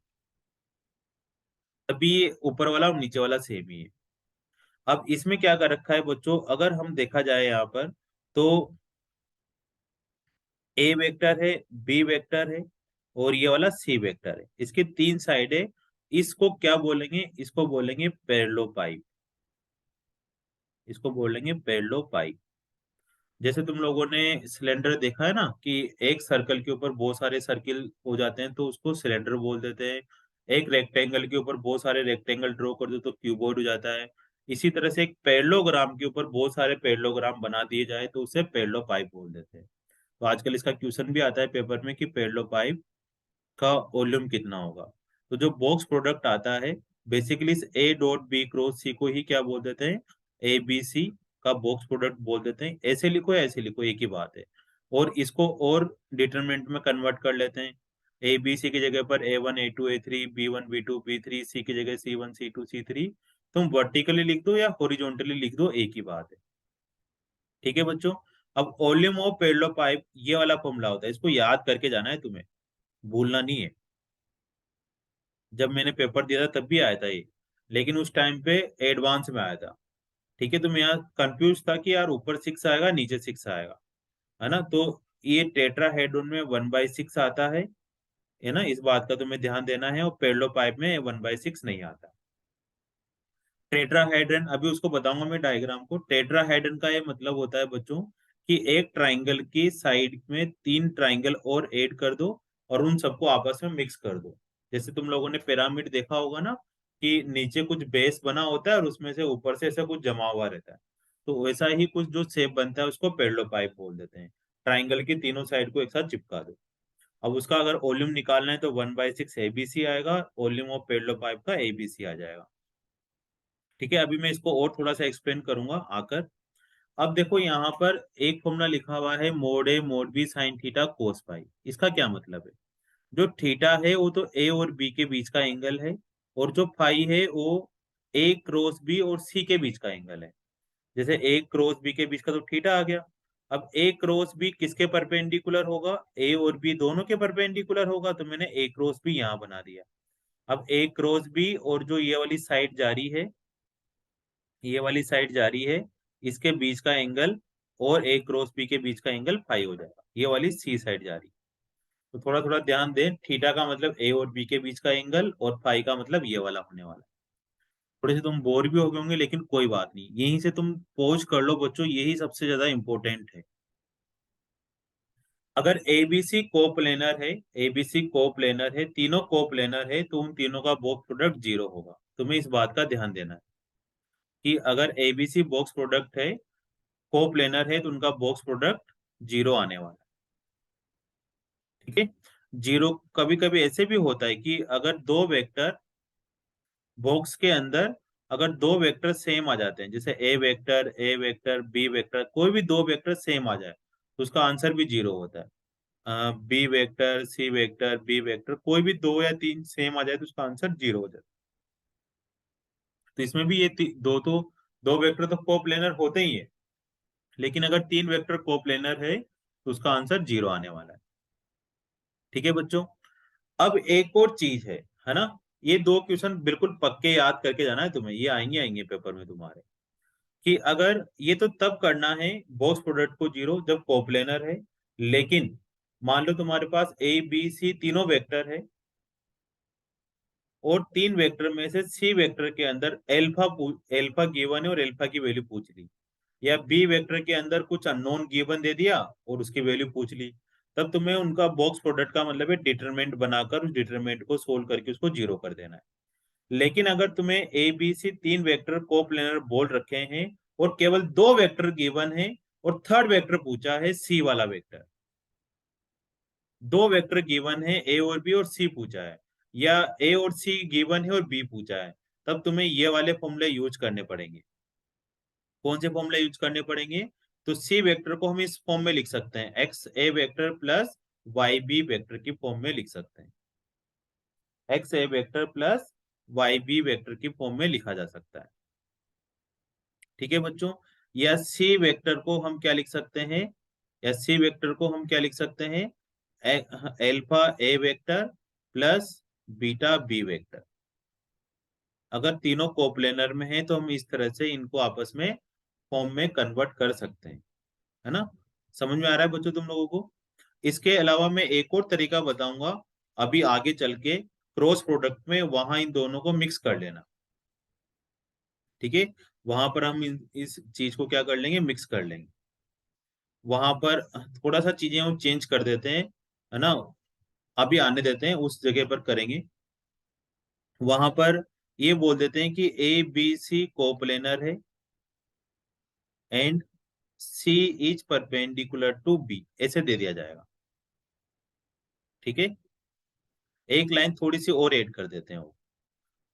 अभी ये ऊपर वाला और नीचे वाला सेम ही है। अब इसमें क्या कर रखा है बच्चों, अगर हम देखा जाए यहाँ पर, तो ए वेक्टर है, बी वेक्टर है और ये वाला सी वेक्टर है, इसकी 3 साइड है। इसको क्या बोलेंगे, इसको बोलेंगे पैरेलल पाइप, इसको बोलेंगे पैरेलल पाइप। जैसे तुम लोगों ने सिलेंडर देखा है ना, कि एक सर्कल के ऊपर बहुत सारे सर्किल हो जाते हैं तो उसको सिलेंडर बोल देते हैं। एक रेक्टेंगल के ऊपर बहुत सारे रेक्टेंगल ड्रॉ कर दो तो क्यूबॉइड हो जाता है। इसी तरह से एक पैरेललोग्राम के ऊपर बहुत सारे पैरेललोग्राम बना दिए जाए तो उसे पैरेलल पाइप बोल देते हैं। तो आजकल इसका क्वेश्चन भी आता है पेपर में कि पैरेलल पाइप का वॉल्यूम कितना होगा। तो जो बॉक्स प्रोडक्ट आता है, बेसिकली इस ए डॉट बी क्रॉस सी को ही क्या बोल देते हैं, ए बी सी का बॉक्स प्रोडक्ट बोल देते हैं। ऐसे लिखो या ऐसे लिखो, एक ही बात है। और इसको और डिटरमिनेंट में कन्वर्ट कर लेते हैं, ए बी सी की जगह पर A1 A2 A3 B1 B2 B3, सी की जगह C1 C2 C3। तुम वर्टिकली लिख दो या हॉरिजॉन्टली लिख दो, एक ही बात है। ठीक है बच्चों, अब वॉल्यूम ऑफ पैरेलल पाइप ये वाला फॉर्मूला होता है, इसको याद करके जाना है तुम्हें, भूलना नहीं है। जब मैंने पेपर दिया था तब भी आया था ये, लेकिन उस टाइम पे एडवांस में आया था। ठीक है, तो मैं यहाँ कंफ्यूज था कि यार ऊपर 6 आएगा नीचे 6 आएगा, है ना। तो ये टेट्राहेड्रॉन में 1/6 आता है ना, इस बात का तुम्हें ध्यान देना है, और पैरेलल पाइप में 1/6 नहीं आता। टेट्राहेड्रन अभी उसको बताऊंगा मैं डायग्राम को। टेट्राहेड्रन का ये मतलब होता है बच्चों कि एक ट्राइंगल की साइड में 3 ट्राइंगल और ऐड कर दो और उन सबको आपस में मिक्स कर दो। जैसे तुम लोगों ने पिरामिड देखा होगा ना, कि नीचे कुछ बेस बना होता है और उसमें से ऊपर से ऐसा कुछ जमा हुआ रहता है। तो वैसा ही कुछ जो शेप बनता है उसको पैरेलल पाइप बोल देते हैं। ट्राइंगल की तीनों साइड को एक साथ चिपका दो। अब उसका अगर वॉल्यूम निकालना है तो 1/6 एबीसी आएगा, वॉल्यूम ऑफ पैरेलल पाइप का एबीसी आ जाएगा। ठीक है, अभी मैं इसको और थोड़ा सा एक्सप्लेन करूंगा आकर। अब देखो यहाँ पर एक फॉर्मूला लिखा हुआ है, मोड ए mod b sine theta cos phi. इसका क्या मतलब है, जो थीटा है वो तो ए और बी के बीच का एंगल है, और जो फाई है वो ए क्रॉस बी और सी के बीच का एंगल है। जैसे ए क्रॉस बी के बीच का तो थीटा आ गया। अब ए क्रॉस बी किसके परपेंडिकुलर होगा, ए और बी दोनों के परपेंडिकुलर होगा, तो मैंने ए क्रॉस बी यहाँ बना दिया। अब ए क्रॉस बी और जो ये वाली साइड जा रही है, ये वाली साइड जा रही है, इसके बीच का एंगल और ए क्रॉस बी के बीच का एंगल फाई हो जाएगा। ये वाली सी साइड जा रही है। तो थोड़ा थोड़ा ध्यान दें, थीटा का मतलब ए और बी के बीच का एंगल, और फाई का मतलब ये वाला होने वाला है। थोड़े से तुम बोर भी हो गए होंगे, लेकिन कोई बात नहीं, यहीं से तुम पहुंच कर लो बच्चों, यही सबसे ज्यादा इंपॉर्टेंट है। अगर एबीसी कोप्लेनर है, एबीसी कोप्लेनर है, तीनों कोप्लेनर है, तो उन तीनों का बॉक्स प्रोडक्ट 0 होगा। तुम्हें इस बात का ध्यान देना है कि अगर एबीसी बॉक्स प्रोडक्ट है, कोप्लेनर है, तो उनका बॉक्स प्रोडक्ट 0 आने वाला है। ठीक है, 0। कभी कभी ऐसे भी होता है कि अगर दो वेक्टर बॉक्स के अंदर, अगर दो वेक्टर सेम आ जाते हैं, जैसे ए वेक्टर बी वेक्टर, कोई भी दो वेक्टर सेम आ जाए, तो उसका आंसर भी 0 होता है। B vector C vector B vector, कोई भी दो या तीन सेम आ जाए तो उसका आंसर 0 हो जाता है। तो इसमें भी ये दो वेक्टर तो कोप्लेनर होते ही है, लेकिन अगर तीन वेक्टर कोप्लेनर है तो उसका आंसर 0 आने वाला है। ठीक है बच्चों, अब एक और चीज है ना, ये दो क्वेश्चन बिल्कुल पक्के याद करके जाना है तुम्हें, ये आएंगे आएंगे पेपर में तुम्हारे, कि अगर ये तो तब करना है बॉक्स प्रोडक्ट को 0 जब कोप्लेनर है, लेकिन मान लो तुम्हारे पास ए बी सी तीनों वेक्टर है, और तीन वेक्टर में से सी वेक्टर के अंदर एल्फा गिवन है और एल्फा की वैल्यू पूछ ली, या बी वेक्टर के अंदर कुछ अननोन गिवन दे दिया और उसकी वैल्यू पूछ ली, तब तुम्हें उनका बॉक्स प्रोडक्ट का मतलब है डिटरमिनेंट बनाकर उस डिटरमिनेंट को सोल्व करके उसको 0 कर देना है। लेकिन अगर तुम्हें ए बी सी तीन वेक्टर कोप्लेनर बोल रखे हैं, और केवल दो वेक्टर गिवन है, और थर्ड वेक्टर पूछा है सी वाला वेक्टर, दो वेक्टर गिवन है ए और बी और सी पूछा है, या ए और सी गिवन है और बी पूछा है, तब तुम्हें ये वाले फॉर्मूले यूज करने पड़ेंगे। कौन से फॉर्मूले यूज करने पड़ेंगे? तो सी वेक्टर को हम इस फॉर्म में लिख सकते हैं, एक्स ए vector plus Y B vector की फॉर्म में लिख सकते हैं, एक्स ए vector plus Y B vector की फॉर्म में लिखा जा सकता है। ठीक है बच्चों, या सी वेक्टर को हम क्या लिख सकते हैं, या सी वेक्टर को हम क्या लिख सकते हैं, alpha A vector plus beta B vector. अगर तीनों कोप्लेनर में है तो हम इस तरह से इनको आपस में फॉर्म में कन्वर्ट कर सकते हैं, है ना। समझ में आ रहा है बच्चों तुम लोगों को? इसके अलावा मैं एक और तरीका बताऊंगा अभी आगे चल के, क्रॉस प्रोडक्ट में वहां इन दोनों को मिक्स कर लेना। ठीक है, वहां पर हम इस चीज को क्या कर लेंगे, मिक्स कर लेंगे। वहां पर थोड़ा सा चीजें हम चेंज कर देते हैं, है ना, अभी आने देते हैं, उस जगह पर करेंगे। वहां पर ये बोल देते हैं कि ए बी सी कोप्लेनर है and C is perpendicular to B, ऐसे दे दिया जाएगा। ठीक है, एक लाइन थोड़ी सी और ऐड कर देते हैं, वो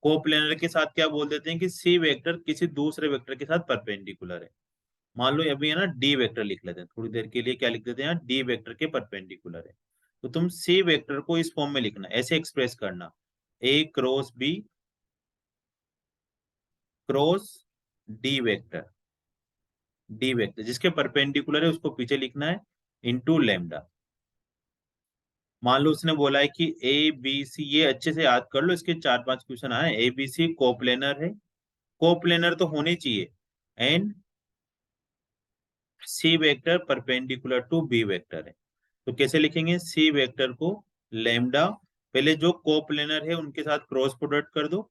कोप्लेनर के साथ क्या बोल देते हैं कि सी वेक्टर किसी दूसरे वेक्टर के साथ परपेंडिकुलर है। मान लो अभी है ना, डी वेक्टर लिख लेते हैं थोड़ी देर के लिए, क्या लिख देते हैं, डी वेक्टर के परपेंडिकुलर है। तो तुम सी वेक्टर को इस फॉर्म में लिखना, ऐसे एक्सप्रेस करना, a cross b cross d vector जिसके परपेंडिकुलर है उसको पीछे लिखना है, इंटू लेमडा। मान लो उसने बोला है कि ए बी सी, ये अच्छे से याद कर लो, इसके 4-5 क्वेश्चन आए, ए बी सी कोप्लेनर है, कोप्लेनर तो होने चाहिए, and C vector perpendicular to B vector है। तो कैसे लिखेंगे, सी वेक्टर को लेमडा, पहले जो कोप्लेनर है उनके साथ क्रॉस प्रोडक्ट कर दो,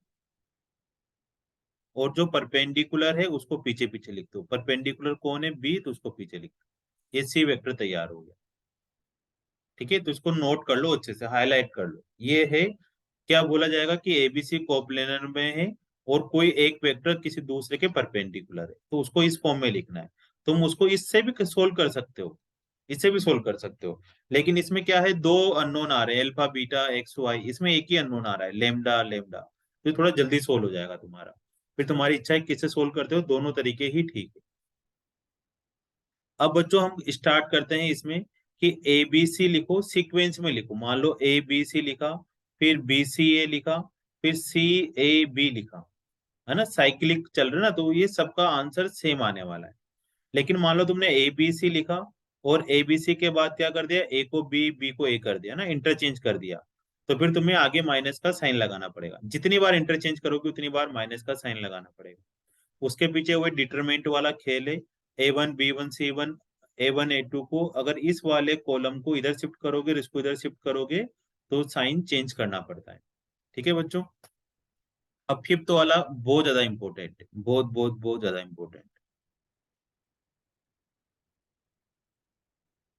और जो परपेंडिकुलर है उसको पीछे पीछे लिख दो, परपेंडिकुलर कौन है, बी, तो उसको पीछे लिख दो। ये सी वेक्टर तैयार हो गया। ठीक है, तो इसको नोट कर लो, अच्छे से हाईलाइट कर लो। ये है, क्या बोला जाएगा कि एबीसी कोप्लेनर में है और कोई एक वेक्टर किसी दूसरे के परपेंडिकुलर है, तो उसको इस फॉर्म में लिखना है। तुम उसको इससे भी सोल्व कर सकते हो, इससे भी सोल्व कर सकते हो, लेकिन इसमें क्या है, दो अननोन आ रहे हैं, अल्फा बीटा एक्स वाई, इसमें एक ही अननोन आ रहा है, लेमडा लेमडा, तो थोड़ा जल्दी सोल्व हो जाएगा तुम्हारा। फिर तुम्हारी इच्छा है किससे सोल्व करते हो, दोनों तरीके ही ठीक है। अब बच्चों हम स्टार्ट करते हैं इसमें, कि ए बी सी लिखो, सीक्वेंस में लिखो। मान लो ए बी सी लिखा, फिर बी सी ए लिखा, फिर सी ए बी लिखा, है ना, साइक्लिक चल रहा है ना, तो ये सबका आंसर सेम आने वाला है। लेकिन मान लो तुमने ए बी सी लिखा, और ए बी सी के बाद क्या कर दिया, ए को बी बी को ए कर दिया ना, इंटरचेंज कर दिया, तो फिर तुम्हें आगे माइनस का साइन लगाना पड़ेगा। जितनी बार इंटरचेंज करोगे उतनी बार माइनस का साइन लगाना पड़ेगा। उसके पीछे वही डिटरमिनेंट वाला खेल है, ए वन बी वन सी वन, A1 A2 को अगर इस वाले कॉलम को इधर शिफ्ट करोगे और इसको इधर शिफ्ट करोगे तो साइन चेंज करना पड़ता है। ठीक है बच्चों। अब फिफ्थ वाला बहुत ज्यादा इंपॉर्टेंट है, बहुत बहुत बहुत ज्यादा इंपॉर्टेंट।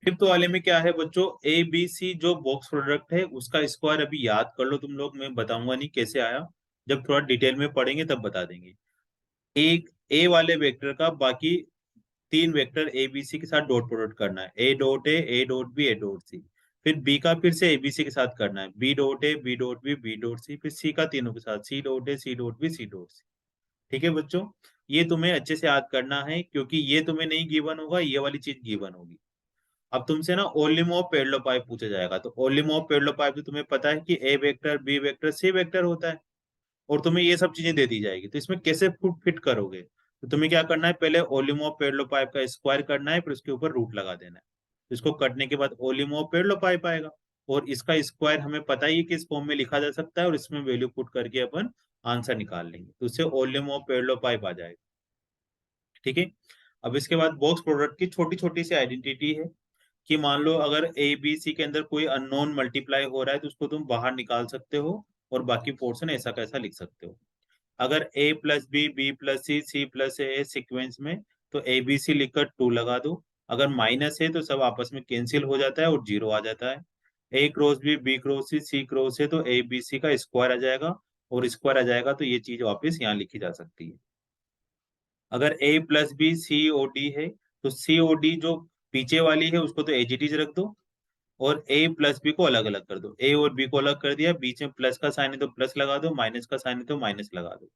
फिफ्थ वाले में क्या है बच्चों, ए बी सी जो बॉक्स प्रोडक्ट है उसका स्क्वायर अभी याद कर लो तुम लोग, मैं बताऊंगा नहीं कैसे आया, जब थोड़ा डिटेल में पढ़ेंगे तब बता देंगे। एक ए वाले वेक्टर का बाकी तीन वेक्टर ए बी सी के साथ डॉट प्रोडक्ट करना है, ए डॉट बी, ए डॉट सी। फिर बी का फिर से ए बी सी के साथ करना है, B dot A, B dot B, B dot C. फिर सी का तीनों के साथ, C dot A, C dot B, C dot C. ठीक है बच्चों, ये तुम्हें अच्छे से याद करना है क्योंकि ये तुम्हें नहीं गिवन होगा, ये वाली चीज गिवन होगी। अब तुमसे ना ओलिम ऑफ पेडलो पाइप पूछा जाएगा, तो ओलिम ऑफ पेडलो पाइप तो तुम्हें पता है कि ए vector, B vector, C vector होता है, और तुम्हें ये सब चीजें दे दी जाएगी, तो इसमें कैसे फिट करोगे? तो तुम्हें क्या करना है, पहले ओलिमो पेडलो पाइप का स्क्वायर करना है, फिर उसके ऊपर रूट लगा देना है। तो इसको कटने के बाद ओलिमो पेडलो पाइप आएगा, और इसका स्क्वायर हमें पता ही है कि इस फॉर्म में लिखा जा सकता है, और इसमें वैल्यू पुट करके अपन आंसर निकाल लेंगे, तो उससे ओलिमो पेडलो पाइप आ जाएगा। ठीक है। अब इसके बाद बॉक्स प्रोडक्ट की छोटी छोटी सी आइडेंटिटी है, कि मान लो अगर ए बी सी के अंदर कोई अननोन मल्टीप्लाई हो रहा है तो उसको तुम बाहर निकाल सकते हो, और बाकी पोर्शन ऐसा कैसा लिख सकते हो। अगर a plus B, B plus C, C plus A sequence में, तो ए बी सी लिखकर 2 लगा दो। अगर माइनस है तो सब आपस में कैंसिल हो जाता है और जीरो आ जाता है। A cross b cross C cross है, तो ए बी सी का स्क्वायर आ जाएगा, और स्क्वायर आ जाएगा तो ये चीज वापस यहाँ लिखी जा सकती है। अगर a plus b c o d है, तो सी ओ डी जो पीछे वाली है उसको तो एज इट इज रख दो, और ए प्लस बी को अलग अलग कर दो। ए और बी को अलग कर दिया, बीच में प्लस का साइन है तो प्लस लगा दो, माइनस का साइन है तो माइनस लगा दो।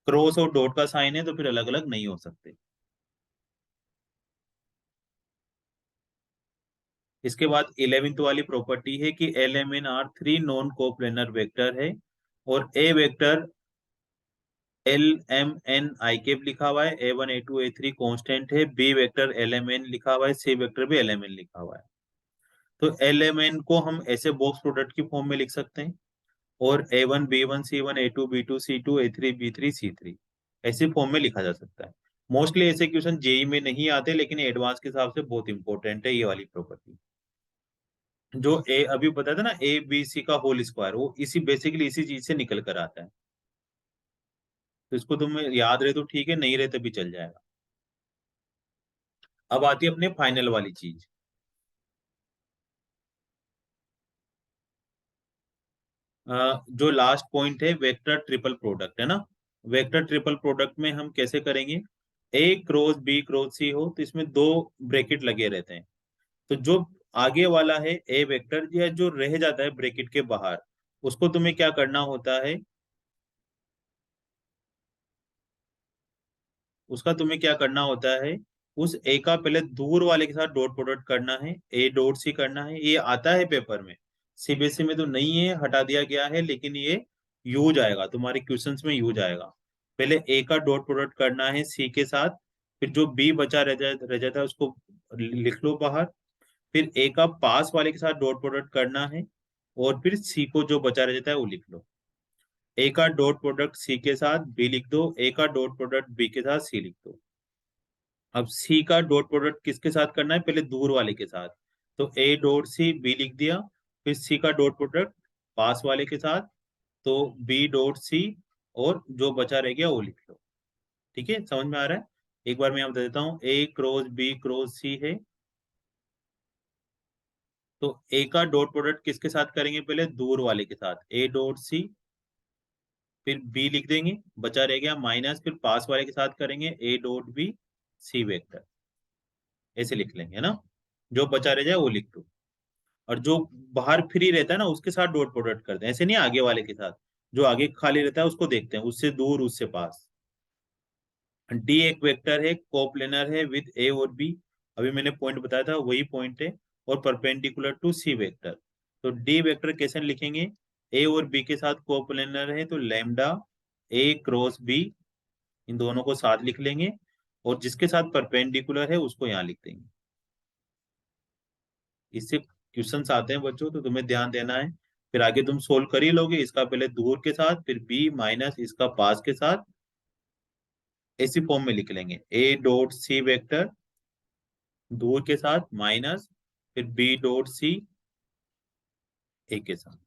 क्रॉस और डॉट का साइन है तो फिर अलग अलग नहीं हो सकते। इसके बाद 11th वाली प्रॉपर्टी है कि L M N R three non coplanar vector है, और A vector L M N I cap लिखा हुआ है, A1 A2 A3 कांस्टेंट है, B vector L M N लिखा हुआ है, सी वेक्टर भी एल एम एन लिखा हुआ है। तो एल एम एन को हम ऐसे बॉक्स प्रोडक्ट की फॉर्म में लिख सकते हैं, और A1 B1 C1 A2 B2 C2 A3 B3 C3 ऐसी फॉर्म में लिखा जा सकता है। मोस्टली ऐसे क्वेश्चन जेई में नहीं आते, लेकिन एडवांस के हिसाब से बहुत इंपॉर्टेंट है ये वाली प्रॉपर्टी। जो ए अभी बताया था ना, ए बी सी का होल स्क्वायर, वो इसी बेसिकली इसी चीज से निकल कर आता है। तो इसको तुम्हें याद रहे तो ठीक है, नहीं रहे तो भी चल जाएगा। अब आती है अपने फाइनल वाली चीज, जो लास्ट पॉइंट है वेक्टर ट्रिपल प्रोडक्ट है ना। वेक्टर ट्रिपल प्रोडक्ट में हम कैसे करेंगे, ए क्रॉस बी क्रॉस सी हो तो इसमें दो ब्रैकेट लगे रहते हैं, तो जो आगे वाला है ए वेक्टर या जो रह जाता है ब्रैकेट के बाहर, उसको तुम्हें क्या करना होता है, उसका तुम्हें क्या करना होता है, उस ए का पहले दूर वाले के साथ डॉट प्रोडक्ट करना है, ए डॉट सी करना है। ये आता है पेपर में, सीबीएसई में तो नहीं है, हटा दिया गया है, लेकिन ये यूज आएगा तुम्हारे क्वेश्चंस में, यूज आएगा। पहले ए का डॉट प्रोडक्ट करना है सी के साथ, फिर जो बी बचा रह जाता है उसको लिख लो बाहर। फिर ए का पास वाले के साथ डॉट प्रोडक्ट करना है, और फिर सी को जो बचा रह जाता है वो लिख लो। ए का डॉट प्रोडक्ट सी के साथ बी लिख दो, ए का डॉट प्रोडक्ट बी के साथ सी लिख दो। अब सी का डॉट प्रोडक्ट किसके साथ करना है, पहले दूर वाले के साथ, तो ए डॉट सी बी लिख दिया। फिर सी का डॉट प्रोडक्ट पास वाले के साथ, तो बी डॉट सी, और जो बचा रह गया वो लिख लो। ठीक है, समझ में आ रहा है? एक बार मैं यहाँ बता देता हूँ, ए क्रॉस बी क्रॉस सी है, तो ए का डॉट प्रोडक्ट किसके साथ करेंगे, पहले दूर वाले के साथ, ए डॉट सी, फिर बी लिख देंगे, बचा रह गया माइनस, फिर पास वाले के साथ करेंगे A dot B C vector, ऐसे लिख लेंगे, है ना। जो बचा रह जाए वो लिख दो, और जो बाहर फ्री रहता है ना उसके साथ डॉट प्रोडक्ट करते हैं, ऐसे नहीं आगे वाले के साथ। जो आगे खाली रहता है उसको देखते हैं, उससे दूर उससे पास। डी एक वेक्टर है, कोप्लेनर है विद ए और बी, अभी मैंने पॉइंट बताया था वही पॉइंट है, और परपेंडिकुलर टू सी वेक्टर। तो डी वेक्टर कैसे लिखेंगे, ए और बी के साथ कोप्लेनर है तो लैम्डा ए क्रॉस बी, इन दोनों को साथ लिख लेंगे, और जिसके साथ परपेंडिकुलर है उसको यहाँ लिख देंगे। इससे क्वेश्चंस आते हैं बच्चों, तो तुम्हें ध्यान देना है। फिर आगे तुम सोल्व कर ही लोगे, इसका पहले दूर के साथ, फिर बी माइनस इसका पास के साथ, इसी फॉर्म में लिख लेंगे, ए डॉट सी वेक्टर दूर के साथ माइनस, फिर बी डॉट सी ए के साथ।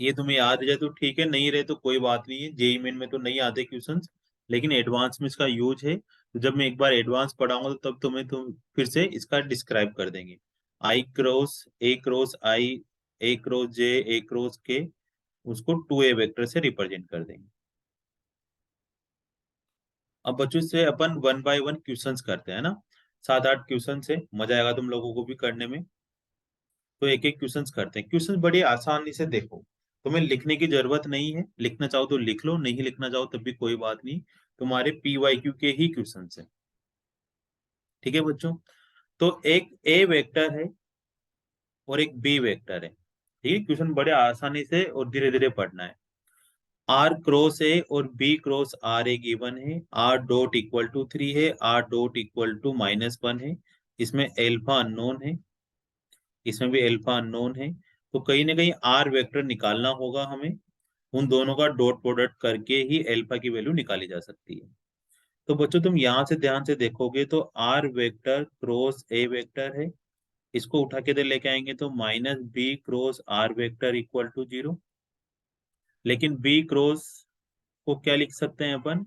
ये तुम्हें याद रह जाए तो ठीक है, नहीं रहे तो कोई बात नहीं है, जेई मेन में तो नहीं आते क्वेश्चंस, लेकिन एडवांस में इसका यूज है, तो जब मैं एक बार एडवांस पढ़ाऊंगा तो तब तुम्हें तुम फिर से इसका डिस्क्राइब कर देंगे। आई क्रॉस जे ए क्रॉस के, उसको 2A वेक्टर से रिप्रेजेंट कर देंगे। अब बच्चों से अपन वन बाय वन क्वेश्चंस करते हैं ना, 7-8 क्वेश्चन से मजा आएगा तुम लोगों को भी करने में। तो एक एक क्वेश्चंस करते हैं। क्वेश्चंस बड़ी आसानी से देखो, तुम्हें लिखने की जरूरत नहीं है, लिखना चाहो तो लिख लो, नहीं लिखना चाहो तब भी कोई बात नहीं, तुम्हारे PYQ के ही क्वेश्चंस है। ठीक है बच्चों, तो एक ए वेक्टर है और एक बी वेक्टर है। ठीक है, क्वेश्चन बड़े आसानी से और धीरे धीरे पढ़ना है। आर क्रॉस ए और B cross R A given है, आर डॉट इक्वल टू 3 है, आर डॉट इक्वल टू -1 है, इसमें एल्फा अननोन है, इसमें भी एल्फा अननोन है, तो कहीं ना कहीं आर वेक्टर निकालना होगा हमें। उन दोनों का डॉट प्रोडक्ट करके ही एल्फा की वैल्यू निकाली जा सकती है। तो बच्चों तुम यहाँ से ध्यान से देखोगे तो R vector cross A vector है, इसको उठा के इधर लेके आएंगे तो -B cross R vector equal to 0। लेकिन बी क्रॉस को क्या लिख सकते हैं अपन,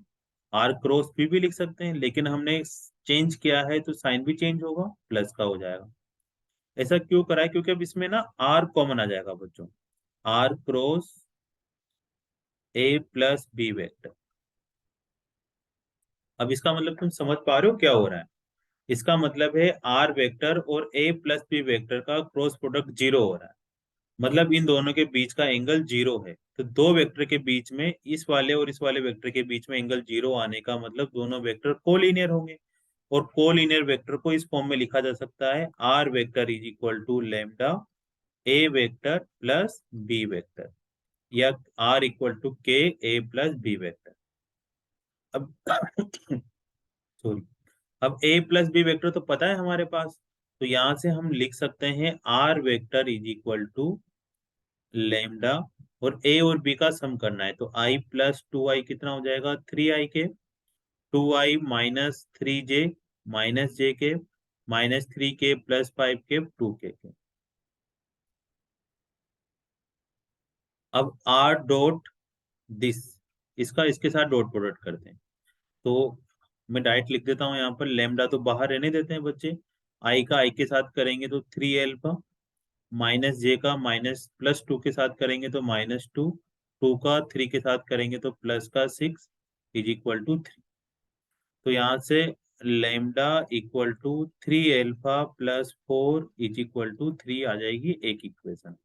आर क्रॉस भी लिख सकते हैं, लेकिन हमने चेंज किया है तो साइन भी चेंज होगा, प्लस का हो जाएगा। ऐसा क्यों करा है, क्योंकि अब इसमें ना आर कॉमन आ जाएगा बच्चों, R cross A plus B vector. अब इसका मतलब तुम समझ पा रहे हो क्या हो रहा है। इसका मतलब है आर वेक्टर और ए प्लस बी वेक्टर का क्रॉस प्रोडक्ट 0 हो रहा है, मतलब इन दोनों के बीच का एंगल 0 है। तो दो वेक्टर के बीच में, इस वाले और इस वाले वेक्टर के बीच में एंगल 0 आने का मतलब दोनों वेक्टर कोलिनियर होंगे। और कोलिनियर वेक्टर को इस फॉर्म में लिखा जा सकता है, R vector is equal to lambda A vector plus B vector, या R equal to K A plus B vector. अब सॉरी, अब ए प्लस बी वेक्टर तो पता है हमारे पास, तो यहां से हम लिख सकते हैं R vector is equal to lambda, और ए और बी का सम करना है, तो आई प्लस 2I कितना हो जाएगा, 3I के, 2I माइनस 3J माइनस जे के -3K प्लस 5K 2K के। अब आर डॉट दिस, इसका इसके साथ डॉट प्रोडक्ट करते हैं, तो मैं डायरेक्ट लिख देता हूँ यहाँ पर, लेमडा तो बाहर रहने देते हैं बच्चे, आई का आई के साथ करेंगे तो 3 अल्फा, माइनस जे का माइनस प्लस 2 के साथ करेंगे तो -2, 2 का 3 के साथ करेंगे तो प्लस का 6 इज इक्वल टू 3। तो यहाँ से lambda equal to 3 alpha plus 4 is equal to 3 आ जाएगी एक इक्वेशन।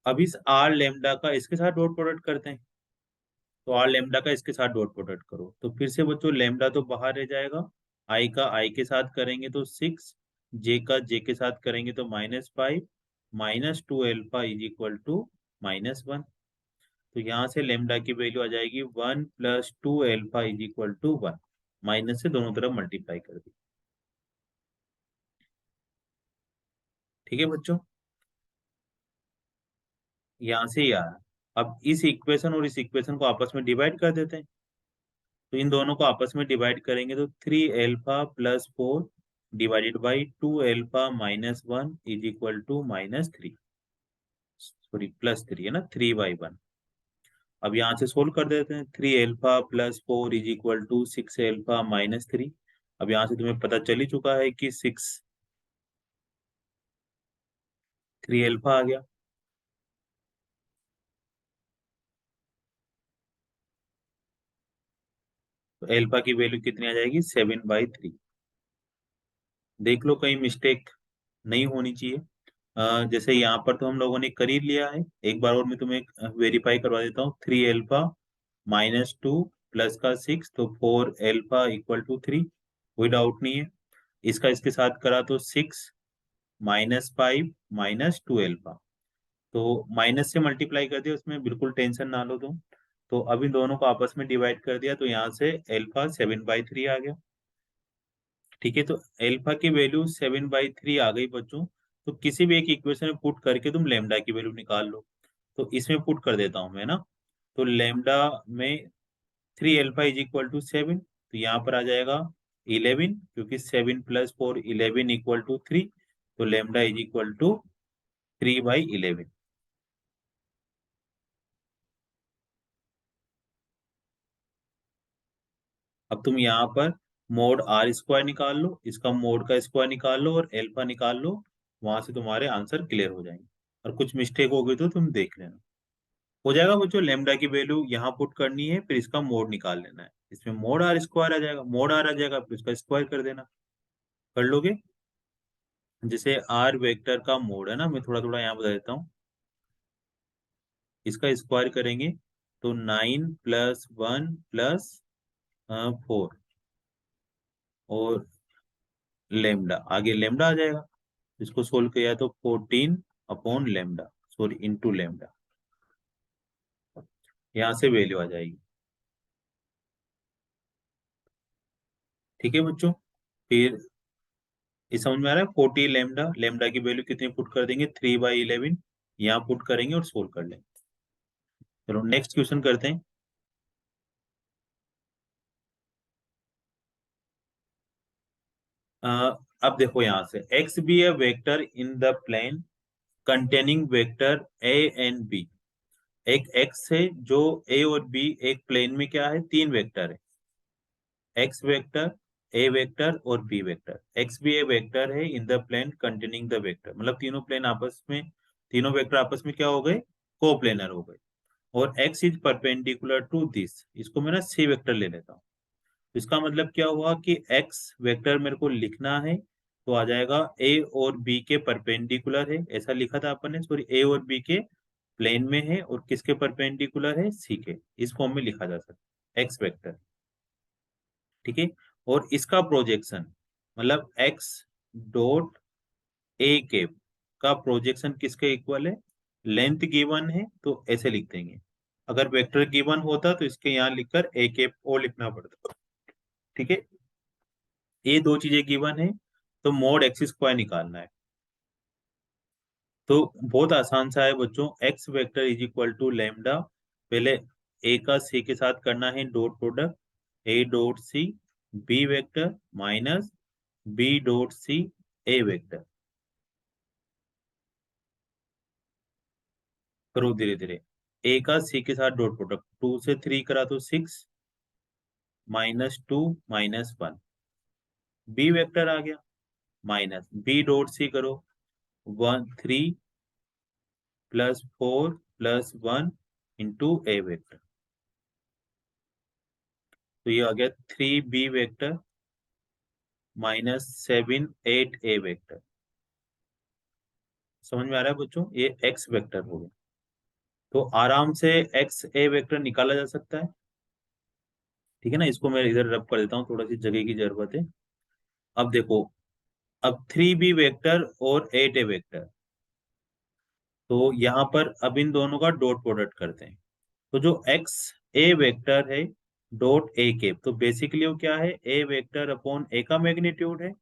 अब इस आर लेमडा का इसके साथ डॉट प्रोडक्ट करते हैं, तो आर लेमडा का इसके साथ डॉट प्रोडक्ट करो, तो फिर से बच्चों लेमडा तो बाहर रह जाएगा, आई का आई के साथ करेंगे तो 6, जे का जे के साथ करेंगे तो -5, -2 अल्फा इज इक्वल टू -1। तो यहाँ से लेमडा की वैल्यू आ जाएगी 1 plus 2 alpha is equal to 1, minus से दोनों तरफ मल्टीप्लाई कर दी। ठीक है बच्चों, यहाँ से ही आ रहा है। अब इस इक्वेशन और इस इक्वेशन को आपस में डिवाइड कर देते हैं, तो इन दोनों को आपस में डिवाइड करेंगे तो 3 alpha plus 4 divided by 2 alpha -1 is equal to -3, sorry +3 है ना, 3/1। अब यहाँ से सोल्व कर देते हैं, 3 alpha plus 4 is equal to 6 alpha -3। अब यहाँ से तुम्हें पता चल ही चुका है कि 3 अल्फा आ गया, तो अल्फा की वैल्यू कितनी आ जाएगी, 7/3। देख लो कहीं मिस्टेक नहीं होनी चाहिए। जैसे यहाँ पर तो हम लोगों ने कर ही लिया है, एक बार और मैं तुम्हें वेरीफाई करवा देता हूँ, 3 अल्फा -2 प्लस का 6, तो 4 अल्फा इक्वल टू 3, कोई डाउट नहीं है। इसका इसके साथ करा तो 6 -5 -2 अल्फा, तो माइनस से मल्टीप्लाई कर दिया, उसमें बिल्कुल टेंशन ना लो तुम। तो अभी दोनों को आपस में डिवाइड कर दिया, तो यहाँ से अल्फा 7/3 आ गया। ठीक है, तो एल्फा की वैल्यू 7/3 आ गई बच्चों। तो किसी भी एक इक्वेशन में पुट करके तुम लेमडा की वैल्यू निकाल लो, तो इसमें पुट कर देता हूं मैं ना, तो लेमडा में 3 अल्फा इज इक्वल टू 7, तो यहाँ पर आ जाएगा 11, क्योंकि 7 + 4 11 इक्वल टू 3, तो लेमडा इज इक्वल टू 3/11। अब तुम यहाँ पर मोड आर स्क्वायर निकाल लो, इसका मोड का स्क्वायर निकाल लो और एल्फा निकाल लो, वहां से तुम्हारे आंसर क्लियर हो जाएंगे। और कुछ मिस्टेक हो गई तो तुम देख लेना। हो जाएगा बच्चों, लेमडा की वैल्यू यहाँ पुट करनी है, फिर इसका मोड निकाल लेना है। इसमें मोड आर स्क्वायर आ जाएगा, मोड आर आ जाएगा, फिर इसका स्क्वायर कर देना। कर लोगे? जैसे आर वेक्टर का मोड है ना, मैं थोड़ा थोड़ा यहाँ बता देता हूँ। इसका स्क्वायर करेंगे तो 9 + 1 + 4 और लेमडा, आगे लेमडा आ जाएगा। इसको सोल्व किया तो 14/लेमडा, सॉरी इंटू लेमडा, यहाँ से वैल्यू आ जाएगी। ठीक है बच्चों, फिर ये समझ में आ रहा है? 40 लेमडा, लेमडा की वैल्यू कितनी पुट कर देंगे? 3/11, यहाँ पुट करेंगे और सोल्व कर लेंगे। चलो नेक्स्ट क्वेश्चन करते हैं। अब देखो यहाँ से, X B A vector in the plane containing vector A and B. एक एक्स है जो ए और बी एक प्लेन में क्या है, तीन वेक्टर है, एक्स वेक्टर, ए वेक्टर और B vector. X B A vector है in the plane containing the vector, मतलब तीनों प्लेन आपस में, तीनों वेक्टर आपस में क्या हो गए, कोप्लेनर हो गए। और x is perpendicular to this, इसको मैं ना सी वेक्टर ले लेता हूँ। इसका मतलब क्या हुआ कि x वेक्टर मेरे को लिखना है, तो आ जाएगा a और b के परपेंडिकुलर है, ऐसा लिखा था अपन ने, सॉरी a और b के प्लेन में है, और किसके परपेंडिकुलर है, c के। इस फॉर्म में लिखा जा सकता है x वेक्टर। ठीक है, और इसका प्रोजेक्शन मतलब x डॉट ए कैप का प्रोजेक्शन किसके इक्वल है, लेंथ गिवन है तो ऐसे लिख देंगे। अगर वेक्टर गिवन होता तो इसके यहाँ लिखकर ए कैप ओ लिखना पड़ता। ठीक है, ये दो चीजें गिवन है, तो मोड एक्स स्क्वायर निकालना है। तो बहुत आसान सा है बच्चों, X vector is equal to lambda, पहले ए का सी के साथ करना है dot product, A dot C B vector minus B dot C A vector. करो धीरे धीरे। ए का सी के साथ डॉट प्रोडक्ट, 2 से 3 करा तो 6 -2 -1, बी वेक्टर आ गया माइनस बी डॉट सी करो, 3 + 4 + 1 इंटू ए वेक्टर, तो ये आ गया 3b वेक्टर -7 8 ए वेक्टर। समझ में आ रहा है बच्चों? ये एक्स वेक्टर हो गया, तो आराम से एक्स ए वेक्टर निकाला जा सकता है। ठीक है ना, इसको मैं इधर रब कर देता हूँ, थोड़ा सी जगह की जरूरत है। अब देखो, अब 3b वेक्टर और 8 ए वेक्टर, तो यहाँ पर अब इन दोनों का डॉट प्रोडक्ट करते हैं। तो जो एक्स ए वेक्टर है डॉट ए कैप, तो बेसिकली वो क्या है, ए वेक्टर अपॉन ए का मैग्नीट्यूड है,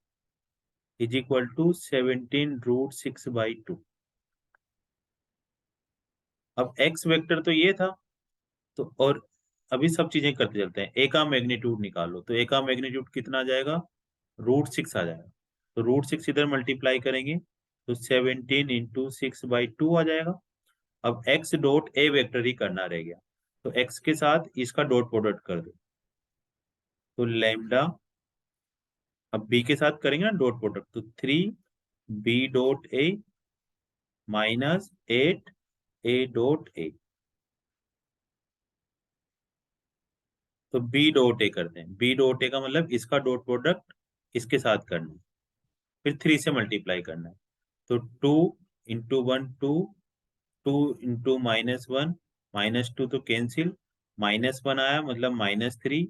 इज इक्वल टू 17√6/2। अब एक्स वेक्टर तो ये था, तो और अभी सब चीजें करते चलते हैं। ए का मैग्नीट्यूड निकालो, तो ए का मैग्नीट्यूड कितना आ जाएगा, √6 आ जाएगा। तो √6 इधर मल्टीप्लाई करेंगे तो 17 × 6/2 आ जाएगा। अब एक्स डॉट ए वेक्टर ही करना रह गया, तो एक्स के साथ इसका डॉट प्रोडक्ट कर दो, तो लैम्डा, अब बी के साथ करेंगे ना डॉट प्रोडक्ट, तो 3b.a -8a.a, तो b.a करते हैं। b.a का मतलब इसका डॉट प्रोडक्ट इसके साथ करना है, फिर 3 से मल्टीप्लाई करना है, तो 2 × 1 2, 2 × -1 -2 तो कैंसिल, -1 आया मतलब -3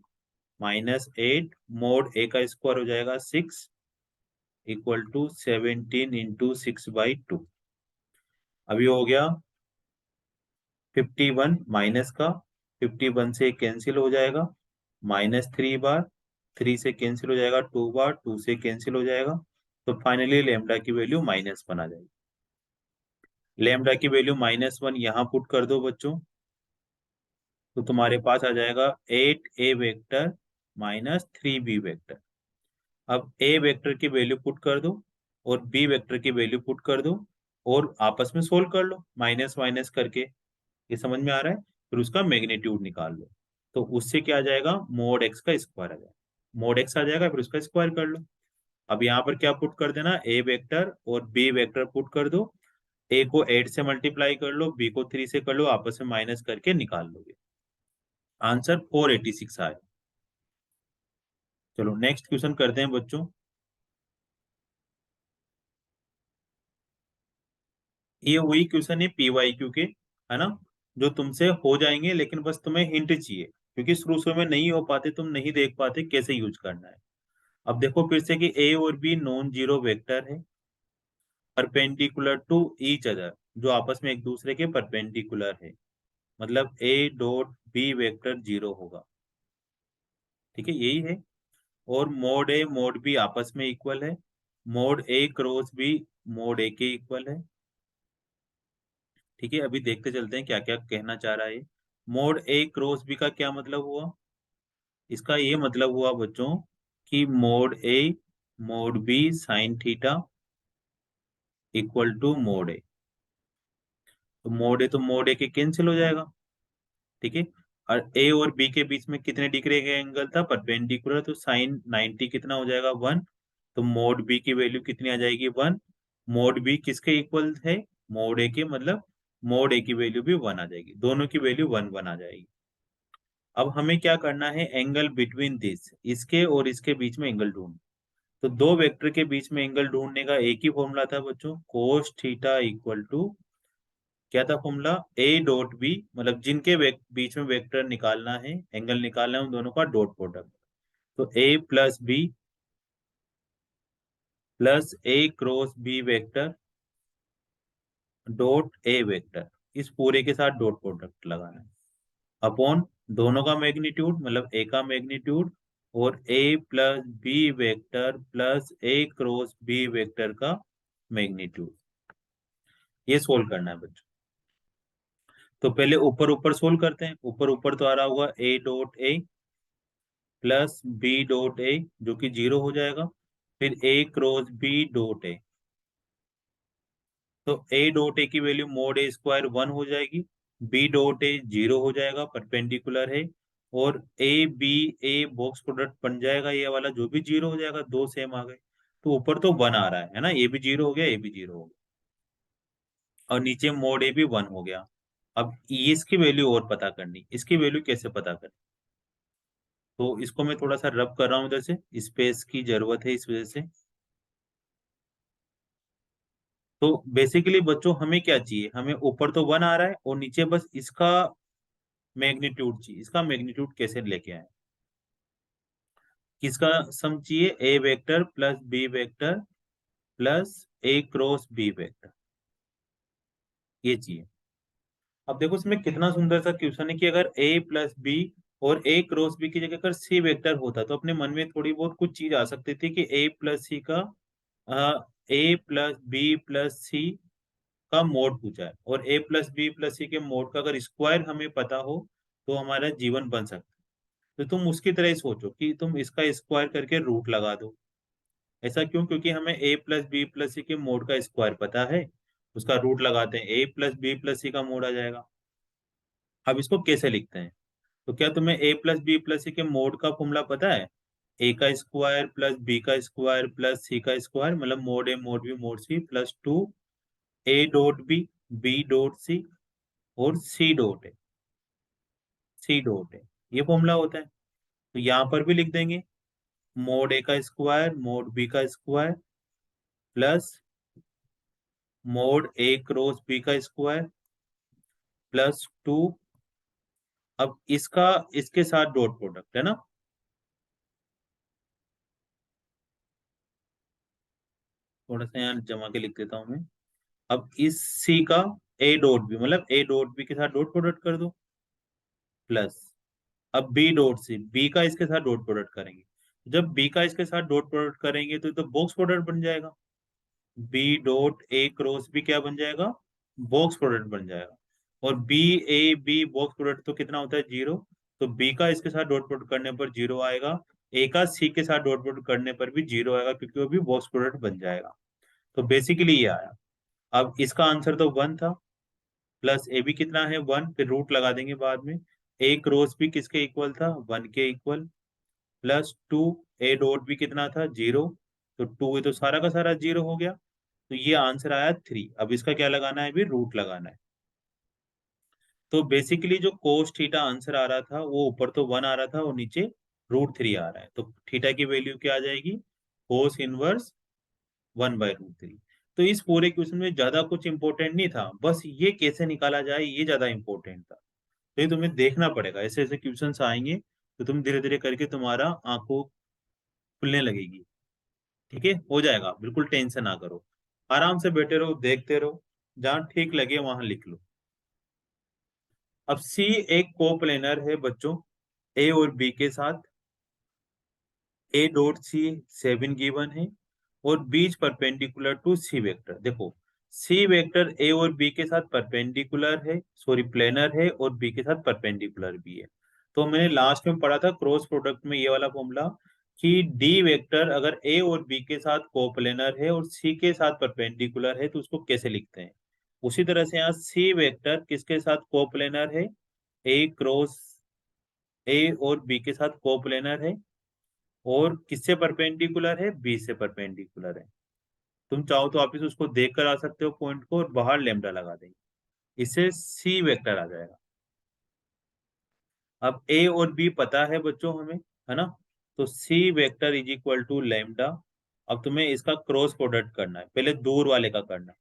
-8 मोड ए का स्क्वायर हो जाएगा 6 इक्वल टू 17 × 6/2। अभी हो गया 51 माइनस का, 51 से कैंसिल हो जाएगा, -3 बार, 3 से कैंसिल हो जाएगा 2 बार, 2 से कैंसिल हो जाएगा, तो फाइनली लेमडा की वैल्यू -1 आ जाएगी। लेमडा की वैल्यू -1 यहाँ पुट कर दो बच्चों, तो तुम्हारे पास आ जाएगा 8a vector minus 3b vector. अब ए वेक्टर की वैल्यू पुट कर दो और बी वेक्टर की वैल्यू पुट कर दो और आपस में सोल्व कर लो माइनस माइनस करके। ये समझ में आ रहा है? फिर उसका मैग्नीट्यूड निकाल लो। तो उससे क्या आ जाएगा, मोड एक्स का स्क्वायर आ जाएगा। मोड एक्स आ जाएगा, फिर उसका स्क्वायर कर लो। अब यहाँ पर क्या पुट कर देना, ए वेक्टर और बी वेक्टर पुट कर दो। ए को 8 से मल्टीप्लाई कर लो, बी को 3 से कर लो, आपस में माइनस करके निकाल लोगे। आंसर 486 आए। चलो नेक्स्ट क्वेश्चन करते हैं बच्चों। ये वही क्वेश्चन है PYQ के, है ना, जो तुमसे हो जाएंगे, लेकिन बस तुम्हें हिंट चाहिए क्योंकि शुरू शुरू में नहीं हो पाते, तुम नहीं देख पाते कैसे यूज करना है। अब देखो फिर से कि ए और बी नॉन जीरो वेक्टर है, परपेंडिकुलर टू ईच अदर, जो आपस में एक दूसरे के परपेंडिकुलर है, मतलब A dot B vector zero होगा। ठीक है, यही है। और मोड ए मोड बी आपस में इक्वल है, mod A cross B mode ए के इक्वल है। ठीक है, अभी देखते चलते हैं क्या क्या कहना चाह रहा है। मोड ए क्रॉस बी का क्या मतलब हुआ? इसका ये मतलब हुआ बच्चों कि mod A mod b sine theta equal to mod a. तो मोड ए तो मोड ए के कैंसिल हो जाएगा। ठीक है, और ए और बी के बीच में कितने डिग्री का एंगल था, परपेंडिकुलर, तो साइन 90 कितना हो जाएगा, 1। तो मोड बी की वैल्यू कितनी आ जाएगी, 1। मोड बी किसके इक्वल है, मोड ए के, मतलब मोड ए की वैल्यू भी 1 आ जाएगी, दोनों की वैल्यू 1 1 आ जाएगी। अब हमें क्या करना है, एंगल बिटवीन दिस, इसके और इसके बीच में एंगल ढूंढ। तो दो वेक्टर के बीच में एंगल ढूंढने का एक ही फॉर्मूला था बच्चों, कोस थीटा इक्वल टू, क्या था फॉर्मूला, ए डॉट बी, मतलब जिनके बीच में वेक्टर निकालना है, एंगल निकालना है, उन दोनों का डॉट प्रोडक्ट। तो ए plus B plus a cross B vector dot A vector, इस पूरे के साथ डॉट प्रोडक्ट लगाना है, अपॉन दोनों का मैग्नीट्यूड, मतलब ए का मैग्नीट्यूड और ए plus B vector plus a cross B vector का मैग्नीट्यूड। ये सोल्व करना है बच्चों। तो पहले ऊपर ऊपर सोल्व करते हैं। ऊपर ऊपर तो आ रहा होगा A dot A plus B dot A, जो कि 0 हो जाएगा, फिर ए क्रॉस बी डॉट ए। तो ए डॉट ए की वैल्यू मोड ए स्क्वायर 1 हो जाएगी, बी डॉट ए 0 हो जाएगा, परपेंडिकुलर है, और A B A box product बन जाएगा, ये वाला जो भी 0 हो जाएगा, दो सेम आ गए। तो ऊपर तो 1 आ रहा है ना, ये भी 0 हो गया, ये भी 0 हो गया, और नीचे मोड ए भी 1 हो गया। अब इसकी वैल्यू और पता करनी, इसकी वैल्यू कैसे पता करनी, तो इसको मैं थोड़ा सा रब कर रहा हूँ इधर से, स्पेस की जरूरत है इस वजह से। तो बेसिकली बच्चों हमें क्या चाहिए, हमें ऊपर तो 1 आ रहा है और नीचे बस इसका मैग्नीट्यूड चाहिए। इसका मैग्नीट्यूड कैसे लेके आए, किसका सम चाहिए, a vector plus B vector plus a cross B vector, ये चाहिए। अब देखो इसमें कितना सुंदर सा क्वेश्चन है कि अगर ए प्लस बी और ए क्रॉस बी की जगह अगर सी वेक्टर होता तो अपने मन में थोड़ी बहुत कुछ चीज आ सकती थी कि ए प्लस सी का ए प्लस बी प्लस सी का मोड पूछा है, और ए प्लस बी प्लस सी के मोड का अगर स्क्वायर हमें पता हो तो हमारा जीवन बन सकता है। तो तुम उसकी तरह ही सोचो कि तुम इसका स्क्वायर करके रूट लगा दो। ऐसा क्यों, क्योंकि हमें ए प्लस बी प्लस सी के मोड का स्क्वायर पता है, उसका रूट लगाते हैं, ए प्लस बी प्लस सी का मोड आ जाएगा। अब इसको कैसे लिखते हैं, तो क्या तुम्हें A plus B plus C के मोड का फॉर्मूला पता है, ए का स्क्वायर प्लस बी का स्क्वायर प्लस सी का स्क्वायर, मतलब mod A mod B mod C plus 2 A dot B dot C और सी डॉट ए, ये फॉर्मूला होता है। तो यहाँ पर भी लिख देंगे, मोड ए का स्क्वायर मोड बी का square plus mode A cross B का स्क्वायर प्लस 2, अब इसका इसके साथ डॉट प्रोडक्ट है ना, थोड़ा सा यहाँ जमा के लिख देता हूं मैं। अब इस सी का ए डॉट बी, मतलब ए डॉट बी के साथ डॉट प्रोडक्ट कर दो, प्लस अब बी डॉट सी, बी का इसके साथ डॉट प्रोडक्ट करेंगे, जब बी का इसके साथ डॉट प्रोडक्ट करेंगे तो बॉक्स प्रोडक्ट बन जाएगा, B dot A cross B क्या बन जाएगा, बॉक्स प्रोडक्ट बन जाएगा। और B A B box product तो कितना होता है 0, तो बी का इसके साथ डॉट प्रोडक्ट करने पर 0 आएगा, ए का सी के साथ डॉट प्रोडक्ट करने पर भी 0 आएगा, क्योंकि वो भी बॉक्स प्रोडक्ट बन जाएगा। तो बेसिकली ये आया। अब इसका आंसर तो 1 था, प्लस ए भी कितना है 1, फिर रूट लगा देंगे बाद में। ए क्रॉस भी किसके इक्वल था 1 के इक्वल, प्लस 2 ए डॉट भी कितना था 0, तो 2 है तो सारा का सारा 0 हो गया। तो ये आंसर आया 3। अब इसका क्या लगाना है, भी रूट लगाना है। तो बेसिकली जो कोस थीटा आंसर आ रहा था वो ऊपर तो 1 आ रहा था और नीचे √3 आ रहा है, तो थीटा की वैल्यू क्या आ जाएगी, कोस इनवर्स 1/√3। तो इस पूरे क्वेश्चन में ज्यादा कुछ इंपॉर्टेंट नहीं था, बस ये कैसे निकाला जाए ये ज्यादा इंपॉर्टेंट था। तो ये तुम्हें देखना पड़ेगा, ऐसे ऐसे क्वेश्चन आएंगे तो तुम धीरे धीरे करके तुम्हारा आंखों खुलने लगेगी। ठीक है, हो जाएगा, बिल्कुल टेंशन ना करो, आराम से बैठे रहो देखते रहो, जहां ठीक लगे वहां लिख लो। अब सी एक कोप्लेनर है बच्चों ए और बी के साथ, ए डॉट सी 7 गिवन है, और बीच परपेंडिकुलर टू सी वेक्टर। देखो सी वेक्टर ए और बी के साथ परपेंडिकुलर है, सॉरी प्लेनर है, और बी के साथ परपेंडिकुलर भी है। तो मैंने लास्ट में पढ़ा था क्रॉस प्रोडक्ट में ये वाला फॉर्मूला, कि डी वेक्टर अगर ए और बी के साथ कोप्लेनर है और सी के साथ परपेंडिकुलर है तो उसको कैसे लिखते हैं। उसी तरह से यहाँ सी वेक्टर किसके साथ कोप्लेनर है, ए क्रॉस ए और बी के साथ कोप्लेनर है, और किससे परपेंडिकुलर है, बी से परपेंडिकुलर है। तुम चाहो तो वापिस उसको देख कर आ सकते हो पॉइंट को, और बाहर लेमडा लगा देंगे, इससे सी वेक्टर आ जाएगा। अब ए और बी पता है बच्चों हमें, है ना, तो c vector is equal to lambda. अब तुम्हें इसका क्रॉस प्रोडक्ट करना है, पहले दूर वाले का करना है,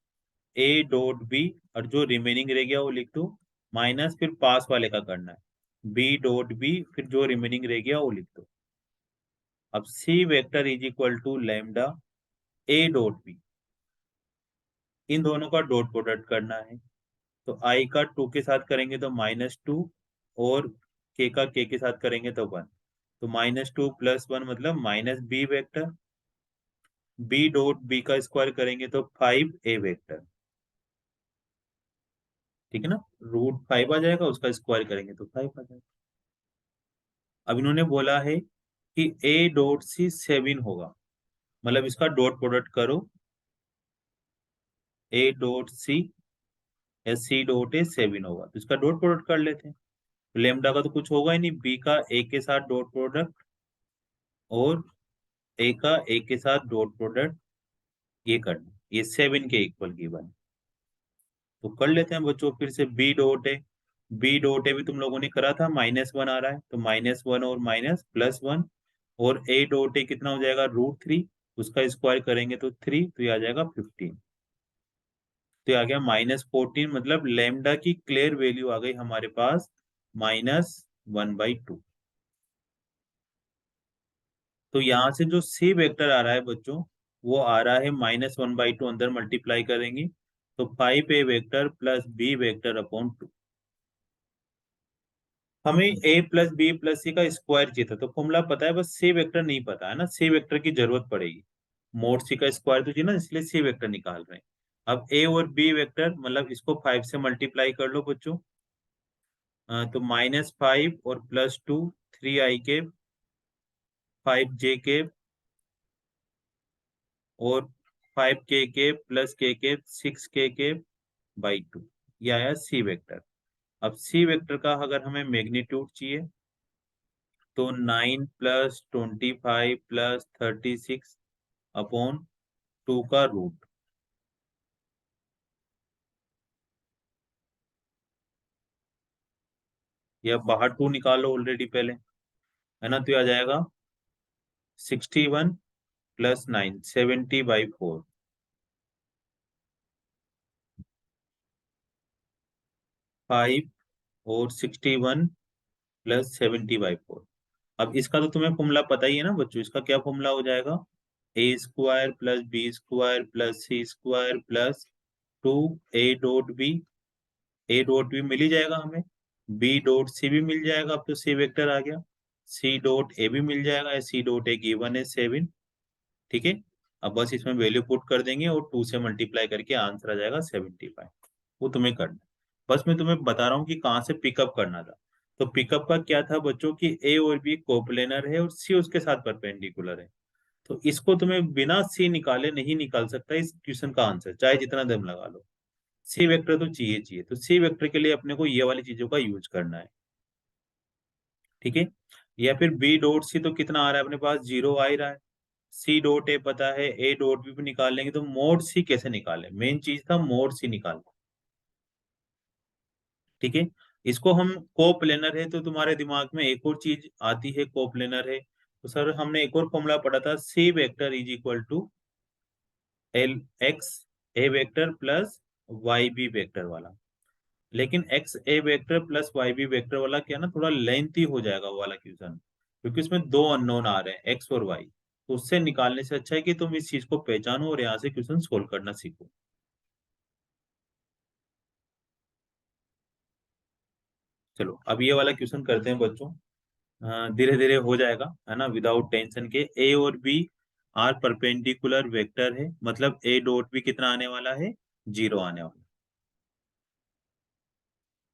ए डॉट बी, और जो रिमेनिंग रह गया वो लिख दो, माइनस फिर पास वाले का करना है बी डॉट बी, फिर जो रिमेनिंग रह गया वो लिख दो। अब c vector is equal to lambda a dot b, इन दोनों का डॉट प्रोडक्ट करना है। तो आई का 2 के साथ करेंगे तो -2, और के का के साथ करेंगे तो 1, तो -2 + 1 मतलब -b vector, B dot B का स्क्वायर करेंगे तो 5a वेक्टर। ठीक है ना, √5 आ जाएगा, उसका स्क्वायर करेंगे तो 5 आ जाएगा। अब इन्होंने बोला है कि a डॉट सी 7 होगा, मतलब इसका डॉट प्रोडक्ट करो, a डॉट सी या सी डॉट ए 7 होगा, तो इसका डॉट प्रोडक्ट कर लेते हैं। लेमडा का तो कुछ होगा ही नहीं, बी का ए के साथ डॉट प्रोडक्ट, और ए का ए के साथ डॉट प्रोडक्ट, ये करना, ये 7 के इक्वल गिवन। तो कर लेते हैं बच्चों, फिर से बी डॉट है, बी डॉट है भी तुम लोगों ने करा था, -1 आ रहा है, तो -1 और माइनस +1, और ए डॉट ए कितना हो जाएगा √3, उसका स्क्वायर करेंगे तो 3, तो ये आ जाएगा 15। तो ये आ गया -14, मतलब लेमडा की क्लियर वैल्यू आ गई हमारे पास -1/2। तो यहाँ से जो सी वेक्टर आ रहा है बच्चों, वो आ रहा है -1/2, अंदर मल्टीप्लाई करेंगे तो 5a vector plus B vector upon 2। हमें a प्लस बी प्लस सी का स्क्वायर चाहिए था, तो फॉर्मूला पता है, बस सी वेक्टर नहीं पता है ना, सी वेक्टर की जरूरत पड़ेगी। मोड सी का स्क्वायर तो चाहिए ना, इसलिए सी वेक्टर निकाल रहे हैं। अब a और b वेक्टर, मतलब इसको 5 से मल्टीप्लाई कर लो बच्चों। तो -5 और +2, 3i के, 5j के, और 5k प्लस के 6k/2, ये आया सी वेक्टर। अब सी वेक्टर का अगर हमें मैग्नीट्यूड चाहिए, तो 9 + 25 + 36 अपॉन 2 का रूट, या बाहर 2 निकालो ऑलरेडी पहले, है ना, तो ये आ जाएगा 61 + 9 70/4, 5 और 61 + 70/4। अब इसका तो तुम्हें फॉर्मूला पता ही है ना बच्चों, इसका क्या फॉर्मूला हो जाएगा, a² + b² + c² + 2a dot B, ए डॉट बी मिल ही जाएगा हमें, बी डॉट सी भी मिल जाएगा, अब तो सी वेक्टर आ गया, सी डॉट ए भी मिल जाएगा, सी डॉट ए गिवन है 7। ठीक है, अब बस इसमें वैल्यू पुट कर देंगे और 2 से मल्टीप्लाई करके आंसर आ जाएगा 75। वो तुम्हें करना है। बस मैं तुम्हें बता रहा हूँ कि कहाँ से पिकअप करना था। तो पिकअप का क्या था बच्चों की ए और बी कोप्लेनर है और सी उसके साथ परपेंडिकुलर है। तो इसको तुम्हें बिना सी निकाले नहीं निकाल सकता इस क्वेश्चन का आंसर, चाहे जितना दम लगा लो। सी वेक्टर तो चाहिए चाहिए, तो सी वेक्टर के लिए अपने को ये वाली चीजों का यूज करना है। ठीक है। या फिर बी डॉट सी तो कितना आ रहा है अपने पास, जीरो आ ही रहा है। सी डॉट ए पता है, ए डॉट बी भी निकाल लेंगे, तो मोड सी कैसे निकाले, मेन चीज था मोड सी निकाल। ठीक है। इसको हम कोप्लेनर है तो तुम्हारे दिमाग में एक और चीज आती है, कोप्लेनर है तो सर हमने एक और फॉर्मूला पढ़ा था, C vector is equal to L X A vector plus Y B vector वाला। लेकिन एक्स ए vector plus Y B vector वाला क्या ना, थोड़ा लेंथी हो जाएगा वो वाला क्वेश्चन, क्योंकि उसमें दो अननोन आ रहे हैं एक्स और वाई। तो उससे निकालने से अच्छा है कि तुम इस चीज को पहचानो और यहाँ से क्वेश्चन सोल्व करना सीखो। चलो अब ये वाला क्वेश्चन करते हैं बच्चों। धीरे धीरे हो जाएगा है ना, विदाउट टेंशन के। ए और बी आर परपेंडिकुलर वेक्टर है, मतलब ए डॉट बी कितना आने वाला है, जीरो आने वाला।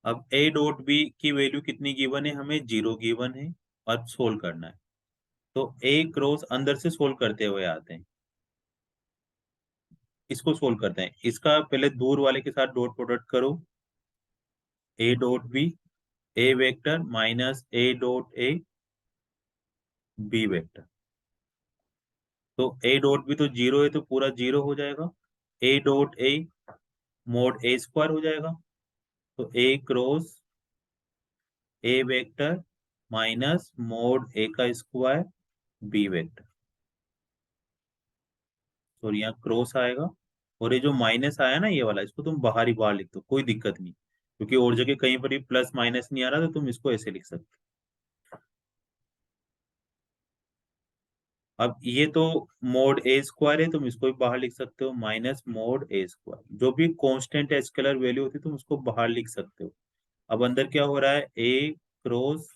अब ए डॉट बी की वैल्यू कितनी गिवन है, हमें जीरो गिवन है। अब सोल्व करना है। तो ए क्रॉस अंदर से सोल्व करते हुए आते हैं, इसको सोल्व करते हैं। इसका पहले दूर वाले के साथ डॉट प्रोडक्ट करो, A dot B A vector minus A dot A B vector. तो ए डॉट बी तो जीरो है तो पूरा जीरो हो जाएगा। A dot A mod A square हो जाएगा। तो A cross A vector minus mod ए का स्क्वायर बी वेक्टर। और यहाँ क्रॉस आएगा। और ये जो माइनस आया ना ये वाला, इसको तुम बाहर ही बाहर लिख दो, कोई दिक्कत नहीं, क्योंकि और जगह कहीं पर भी प्लस माइनस नहीं आ रहा, तो तुम इसको ऐसे लिख सकते हो। अब ये तो मोड ए स्क्वायर है, तुम इसको भी बाहर लिख सकते हो, माइनस मोड ए स्क्वायर। जो भी कांस्टेंट है स्केलर वैल्यू होती है तुम उसको बाहर लिख सकते हो। अब अंदर क्या हो रहा है, cross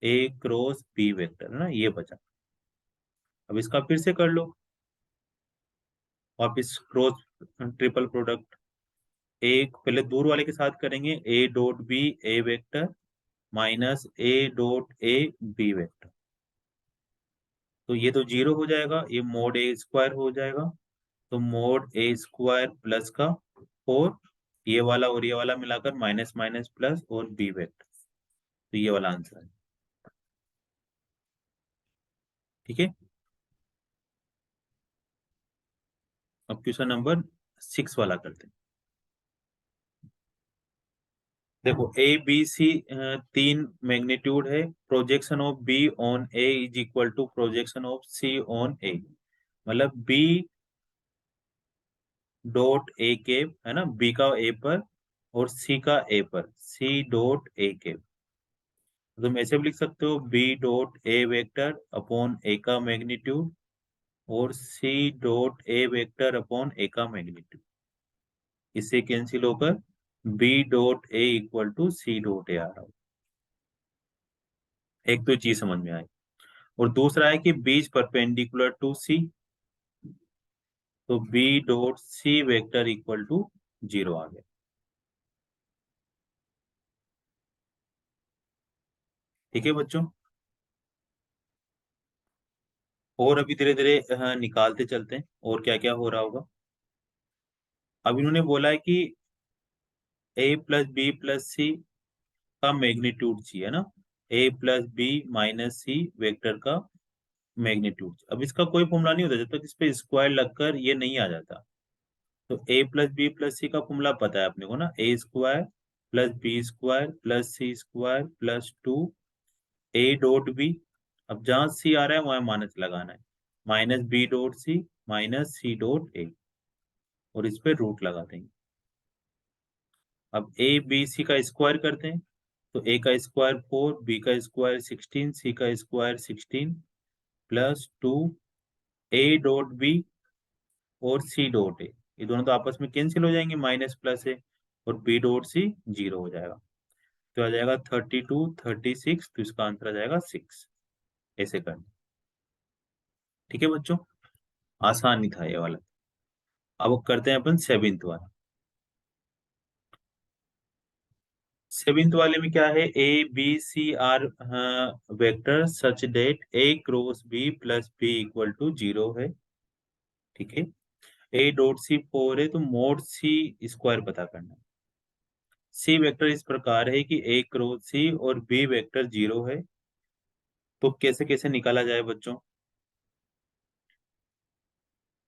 A cross B vector है ना, ये बचा। अब इसका फिर से कर लो वापिस क्रॉस ट्रिपल प्रोडक्ट। एक पहले दूर वाले के साथ करेंगे, A dot B A vector minus A dot A B vector. तो ये तो जीरो हो जाएगा, ये मोड ए स्क्वायर हो जाएगा। तो मोड ए स्क्वायर प्लस का फोर, ये वाला और ये वाला मिलाकर माइनस माइनस प्लस और बी वेक्टर। तो ये वाला आंसर है। ठीक है। अब क्वेश्चन नंबर 6 वाला करते हैं। देखो ए बी सी तीन मैग्नीट्यूड है, projection of B on A is equal to projection of C on A. मतलब बी डॉट ए के है ना, बी का ए पर और सी का ए पर, सी डॉट ए के। तो तुम ऐसे भी लिख सकते हो, B dot A vector upon A का मैग्नीट्यूड और C dot A vector upon A का मैग्नीट्यूड। इससे कैंसिल होकर B dot A equal to C dot A आ रहा हो। एक तो चीज समझ में आई। और दूसरा है कि B is perpendicular to C, तो B dot C vector equal to zero आ गया। ठीक है बच्चों। और अभी धीरे धीरे निकालते चलते हैं और क्या क्या हो रहा होगा। अब इन्होंने बोला है कि ए प्लस बी प्लस सी का मैग्नीट्यूड चाहिए है ना, ए plus B minus C vector का मैग्नीट्यूड। अब इसका कोई फॉर्मूला नहीं होता जब तक इस पे स्क्वायर लगकर ये नहीं आ जाता। तो ए प्लस बी प्लस सी का फॉर्मूला पता है अपने को ना, A square plus B square plus C square plus two A dot B. अब जहां सी आ रहा है वहां माइनस लगाना है, minus B dot C minus C dot ए, और इस पे रूट लगा देंगे। अब ए बी सी का स्क्वायर करते हैं। तो ए का स्क्वायर फोर, बी का स्क्वायर 16, सी का स्क्वायर 16 प्लस टू ए डॉट बी और सी डॉट ए, ये दोनों तो आपस में कैंसिल हो जाएंगे, माइनस प्लस है, और बी डॉट सी जीरो हो जाएगा। तो आ जाएगा 32 36, तो इसका आंसर आ जाएगा 6। ऐसे करना। ठीक है बच्चों, आसान ही था ये वाला। अब करते हैं अपन सेवेंथ वाला। सेवेंथ वाले में क्या है, A B C R vector such that A cross B plus B equal to 0 है। ठीक है, ए डॉट सी 4 है तो मोड सी स्क्वायर पता करना है। सी वेक्टर इस प्रकार है कि ए क्रॉस सी और बी वेक्टर 0 है। तो कैसे कैसे निकाला जाए बच्चों?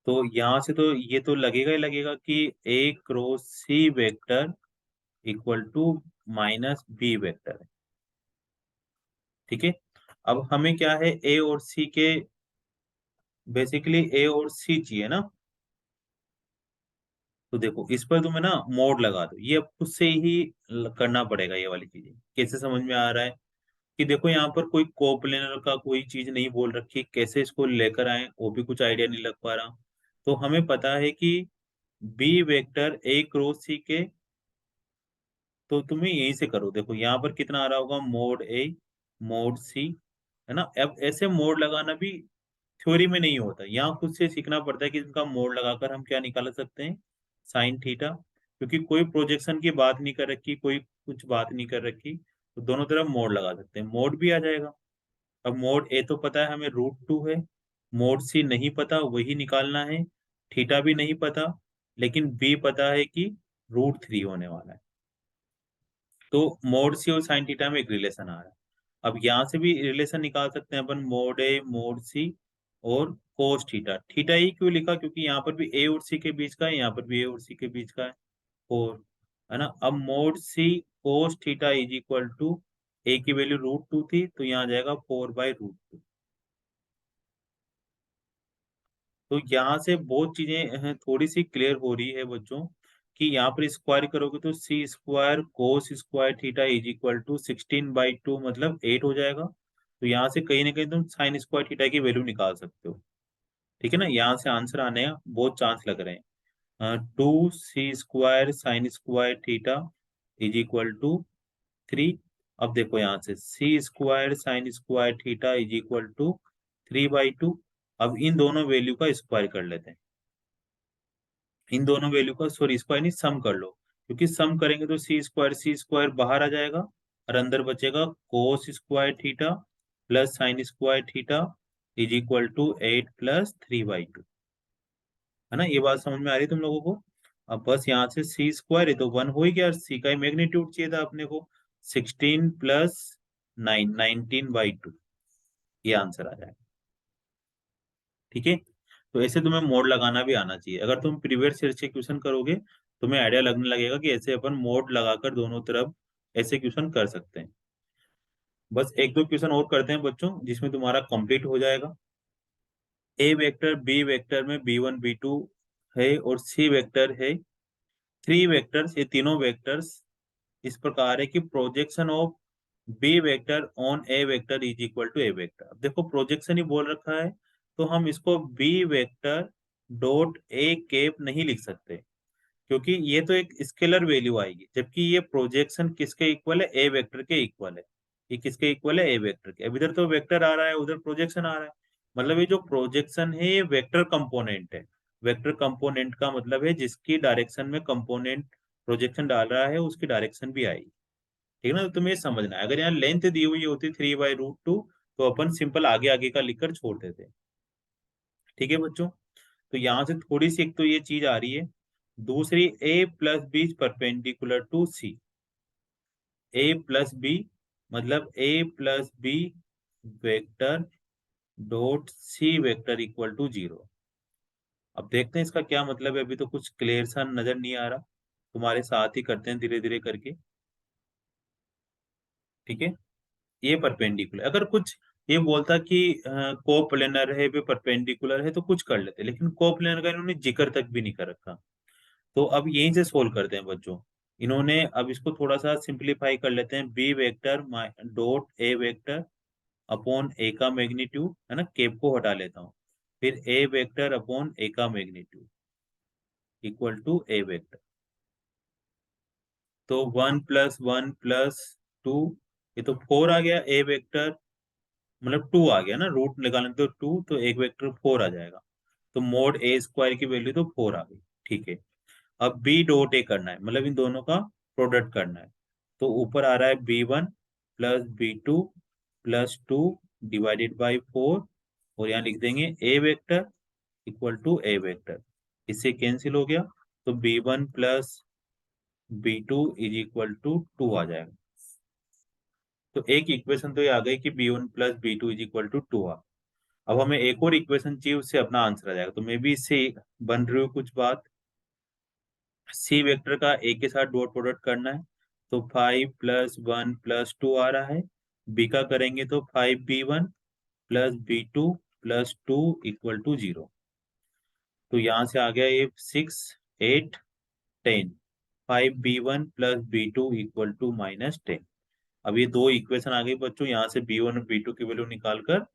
तो यहाँ से तो ये तो लगेगा ही लगेगा कि ए cross C vector equal to minus B vector है। ठीक है, अब हमें क्या है, ए और सी के, बेसिकली ए और सी चाहिए ना। तो देखो इस पर तुम्हें ना मोड लगा दो, ये अब खुद से ही करना पड़ेगा। ये वाली चीजें कैसे समझ में आ रहा है कि देखो यहाँ पर कोई कोप्लेनर का कोई चीज नहीं बोल रखी, कैसे इसको लेकर आए वो भी कुछ आइडिया नहीं लग पा रहा। तो हमें पता है कि बी वेक्टर ए क्रॉस सी के, तो तुम्हें यहीं से करो। देखो यहाँ पर कितना आ रहा होगा, मोड ए मोड सी, है ना। अब ऐसे मोड लगाना भी थ्योरी में नहीं होता, यहाँ खुद से सीखना पड़ता है कि इनका मोड लगाकर हम क्या निकाल सकते हैं, साइन थीटा। क्योंकि कोई प्रोजेक्शन की बात नहीं कर रखी, कोई कुछ बात नहीं कर रखी, तो दोनों तरफ मोड लगा सकते हैं, मोड भी आ जाएगा। अब मोड ए तो पता है हमें √2 है, मोड सी नहीं पता, वही निकालना है। थीटा भी नहीं पता, लेकिन बी पता है कि √3 होने वाला है। तो मोड सी और साइन थीटा में एक रिलेशन आ रहा है। अब यहाँ से भी रिलेशन निकाल सकते हैं अपन, मोड ए मोड सी और कोस थीटा। थीटा ही क्यों लिखा, क्योंकि यहाँ पर भी ए और सी के बीच का है, यहाँ पर भी ए और सी के बीच का है, 4, है ना। अब mod C cos theta is equal to, A की वैल्यू √2 थी तो यहाँ आ जाएगा 4/√2। तो यहाँ से बहुत चीजें थोड़ी सी क्लियर हो रही है बच्चों, कि यहाँ पर स्क्वायर करोगे तो C square cos square theta is equal to 16/2 मतलब 8 हो जाएगा। तो यहाँ से कहीं ना कहीं तुम साइन स्क्वायर थीटा की वैल्यू निकाल सकते हो। ठीक है ना, यहाँ से आंसर आने का बहुत चांस लग रहे हैं। 2c² sine square theta is equal to 3। अब देखो यहाँ से c² sine square theta is equal to 3/2। अब इन दोनों वैल्यू का स्क्वायर कर लेते हैं, इन दोनों वैल्यू का, सॉरी स्क्वायर नहीं, सम कर लो। क्योंकि सम करेंगे तो c² बाहर आ जाएगा और अंदर बचेगा cos square theta plus sine square theta is equal to 8 plus 3/2। है ना, ये बात समझ में आ रही है तुम लोगों को? अब बस यहाँ से c² है तो 1 हो ही गया, c का मैग्नीट्यूड चाहिए था अपने को, 16 प्लस 9 19/2, ये आंसर आ जाएगा। ठीक है, तो ऐसे तुम्हें मोड लगाना भी आना चाहिए। अगर तुम प्रीवियस ईयर से क्वेश्चन करोगे, तुम्हें आइडिया लगने लगेगा कि ऐसे अपन मोड लगाकर दोनों तरफ ऐसे क्वेश्चन कर सकते हैं। बस एक दो क्वेश्चन और करते हैं बच्चों, जिसमें तुम्हारा कंप्लीट हो जाएगा। ए वेक्टर बी वेक्टर में b1 b2 है और सी वेक्टर है, थ्री वेक्टर्स, ये तीनों वेक्टर्स इस प्रकार है कि projection of B vector on A vector is equal to A vector. अब देखो प्रोजेक्शन ही बोल रखा है, तो हम इसको B vector dot A cap नहीं लिख सकते, क्योंकि ये तो एक स्केलर वैल्यू आएगी, जबकि ये प्रोजेक्शन किसके इक्वल है, ए वेक्टर के इक्वल है। ये किसके इक्वल है, ए वेक्टर के। अब इधर तो वेक्टर आ रहा है, उधर प्रोजेक्शन आ रहा है, मतलब ये जो प्रोजेक्शन है ये वेक्टर कंपोनेंट है। वेक्टर कंपोनेंट का मतलब है जिसकी डायरेक्शन में कंपोनेंट प्रोजेक्शन डाल रहा है उसकी डायरेक्शन भी आएगी। ठीक है ना, तो तुम्हें ये समझना है। अगर यहाँ लेंथ दी हुई होती 3/√2 तो अपन सिंपल आगे आगे का लिखकर छोड़ देते। ठीक है बच्चों, तो यहाँ से थोड़ी सी एक तो ये चीज आ रही है। दूसरी, A plus B perpendicular to C, A plus B मतलब A plus B vector dot C vector equal to 0। अब देखते हैं इसका क्या मतलब है, अभी तो कुछ क्लियर सा नजर नहीं आ रहा, तुम्हारे साथ ही करते हैं धीरे धीरे करके। ठीक है, ये परपेंडिकुलर, अगर कुछ ये बोलता कि कोप्लेनर है भी परपेंडिकुलर है तो कुछ कर लेते, लेकिन कोप्लेनर का इन्होंने जिक्र तक भी नहीं कर रखा। तो अब यहीं से सोल्व करते हैं बच्चों। इन्होंने अब इसको थोड़ा सा सिंप्लीफाई कर लेते हैं, B vector dot A vector upon A का मैग्नीट्यूड, है ना, केप को हटा लेता हूँ, फिर ए वेक्टर अपॉन ए का magnitude equal to A vector. तो 1 + 1 + 2, ये तो 4 आ गया, ए वेक्टर मतलब 2 आ गया ना, रूट निकालें तो 2, तो एक वेक्टर 4 आ जाएगा। तो मोड a² की वैल्यू तो 4 आ गई। ठीक है, अब बी डॉट ए करना है, मतलब इन दोनों का प्रोडक्ट करना है। तो ऊपर आ रहा है B1 plus B2 plus 2 divided by 4, और यहाँ लिख देंगे A vector equal to A vector, इससे कैंसिल हो गया, तो B1 plus B2 is equal to 2 आ जाएगा। तो एक इक्वेशन तो ये आ गई कि B1 plus B2 is equal to 2 आ। अब हमें एक और इक्वेशन चाहिए, उससे अपना आंसर आ जाएगा। तो मे बी इससे बन रही हो कुछ बात। सी वेक्टर का ए के साथ डॉट प्रोडक्ट करना है, तो 5 प्लस 1 प्लस 2 आ रहा है। बी का करेंगे तो 5B1 plus B2 plus 2 equal to 0। तो यहाँ से आ गया ये 6 8 10। 5B1 plus B2 equal to -10। अब ये दो इक्वेशन आ गई बच्चों, यहाँ से B1 और B2 की वैल्यू निकालकर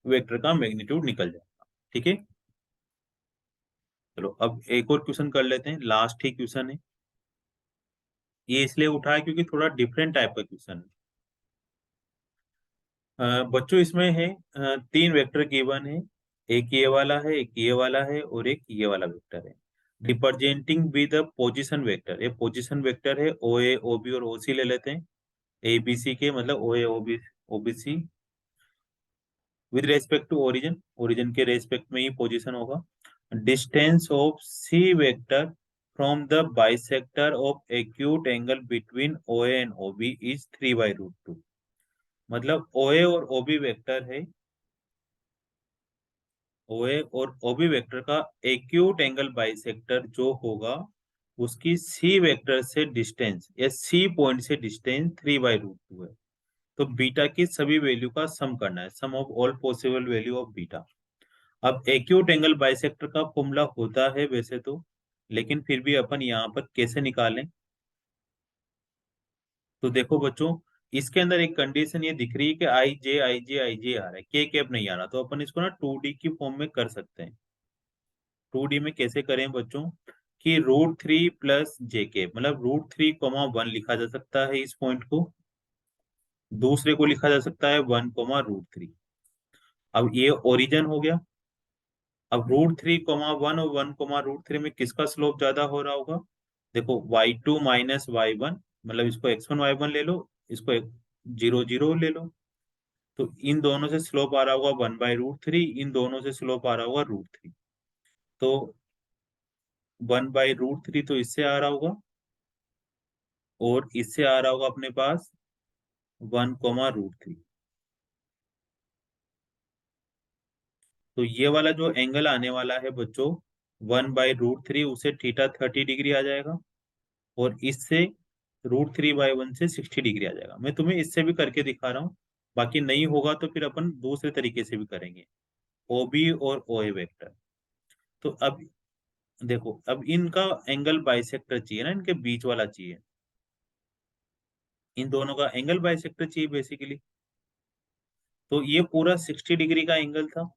वेक्टर का मैग्नीट्यूड निकल जाएगा। ठीक है, चलो अब एक और क्वेश्चन कर लेते हैं, लास्ट ही क्वेश्चन है। ये इसलिए उठाया क्योंकि थोड़ा डिफरेंट टाइप का क्वेश्चन है। बच्चों इसमें है तीन वेक्टर गिवन है, एक ये वाला है, एक ये वाला है, और एक ये वाला वेक्टर है। Representing with the position vector, ये पोजीशन वेक्टर है। ओ ए ओ बी और ओ सी ले लेते हैं, ए बी सी के, मतलब O A O B C with respect to origin, origin के रेस्पेक्ट में ही पोजीशन होगा। Distance of C vector from the bisector of acute angle between O A and O B is 3/√2। मतलब O ए और O B vector है, ओए और ओबी vector का एक्यूट एंगल बाइसेक्टर जो होगा, उसकी सी वेक्टर से डिस्टेंस या सी पॉइंट से डिस्टेंस 3/√2 है। तो बीटा की सभी वैल्यू का सम करना है, sum of all possible value of beta. अब एक्यूट एंगल बाइसेक्टर का फॉर्मूला होता है वैसे तो, लेकिन फिर भी अपन यहाँ पर कैसे निकालें। तो देखो बच्चों, इसके अंदर एक कंडीशन ये दिख रही है कि आई जे आ रहा है, के कैप नहीं आ रहा, तो अपन इसको ना 2D की फॉर्म में कर सकते हैं। 2D में कैसे करें बच्चों, कि √3 प्लस JK, मतलब √3, 1 लिखा जा सकता है इस पॉइंट को, दूसरे को लिखा जा सकता है 1, √3। अब ये ओरिजिन हो गया। अब √3, 1 और 1, √3 में किसका स्लोप ज्यादा हो रहा होगा। देखो y2 माइनस y1, मतलब इसको x1 y1 ले लो, इसको 0 0 ले लो, तो इन दोनों से स्लोप आ रहा होगा 1/√3, इन दोनों से स्लोप आ रहा होगा √3। तो 1/√3 तो इससे आ रहा होगा, और इससे आ रहा होगा अपने पास 1, √3। तो ये वाला जो एंगल आने वाला है बच्चों 1/√3, उसे थीटा 30 डिग्री आ जाएगा, और इससे √3/1 से 60 डिग्री आ जाएगा। मैं तुम्हें इससे भी करके दिखा रहा हूँ, बाकी नहीं होगा तो फिर अपन दूसरे तरीके से भी करेंगे, OB और OA वेक्टर। तो अब देखो, अब इनका एंगल बाइसेक्टर चाहिए ना, इनके बीच वाला चाहिए, इन दोनों का एंगल बाइसेक्टर चाहिए बेसिकली। तो ये पूरा 60 डिग्री का एंगल था,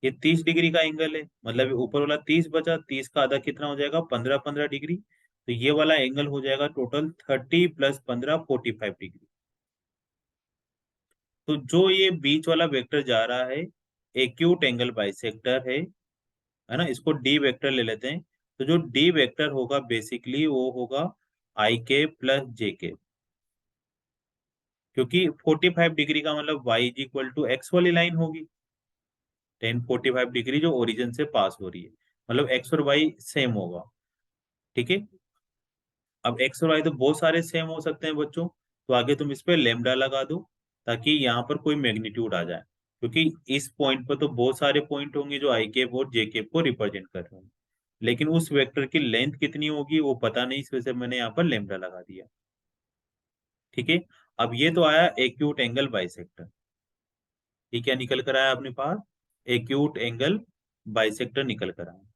ये 30 डिग्री का एंगल है, मतलब ये ऊपर वाला 30 बचा, 30 का आधा कितना हो जाएगा, 15 डिग्री। तो ये वाला एंगल हो जाएगा टोटल 30 प्लस 15 45 डिग्री। तो जो ये बीच वाला वेक्टर जा रहा है, एक्यूट एंगल बाइसेक्टर है ना, इसको डी वेक्टर ले लेते हैं। तो जो डी वेक्टर होगा बेसिकली वो होगा आई प्लस जे, क्योंकि 45 डिग्री का मतलब y is equal to x वाली लाइन होगी, 10 45 डिग्री जो ओरिजिन से पास हो रही है, मतलब x और y सेम होगा। ठीक है, अब x और y तो बहुत सारे सेम हो सकते हैं बच्चों, तो आगे तुम इस पे लेमडा लगा दो, ताकि यहाँ पर कोई मैग्नीट्यूड आ जाए, क्योंकि इस पॉइंट पर तो बहुत सारे पॉइंट होंगे जो आई कैप और जे कैप को रिप्रेजेंट कर रहे हैं, लेकिन उस वेक्टर की लेंथ कितनी होगी वो पता नहीं, इस वजह से मैंने यहाँ पर लेमडा लगा दिया। ठीक है, अब ये तो आया एक्यूट एंगल बाइसेक्टर। ये क्या निकल कर आया अपने पास, एक्यूट एंगल बाइसेक्टर निकल कर आया।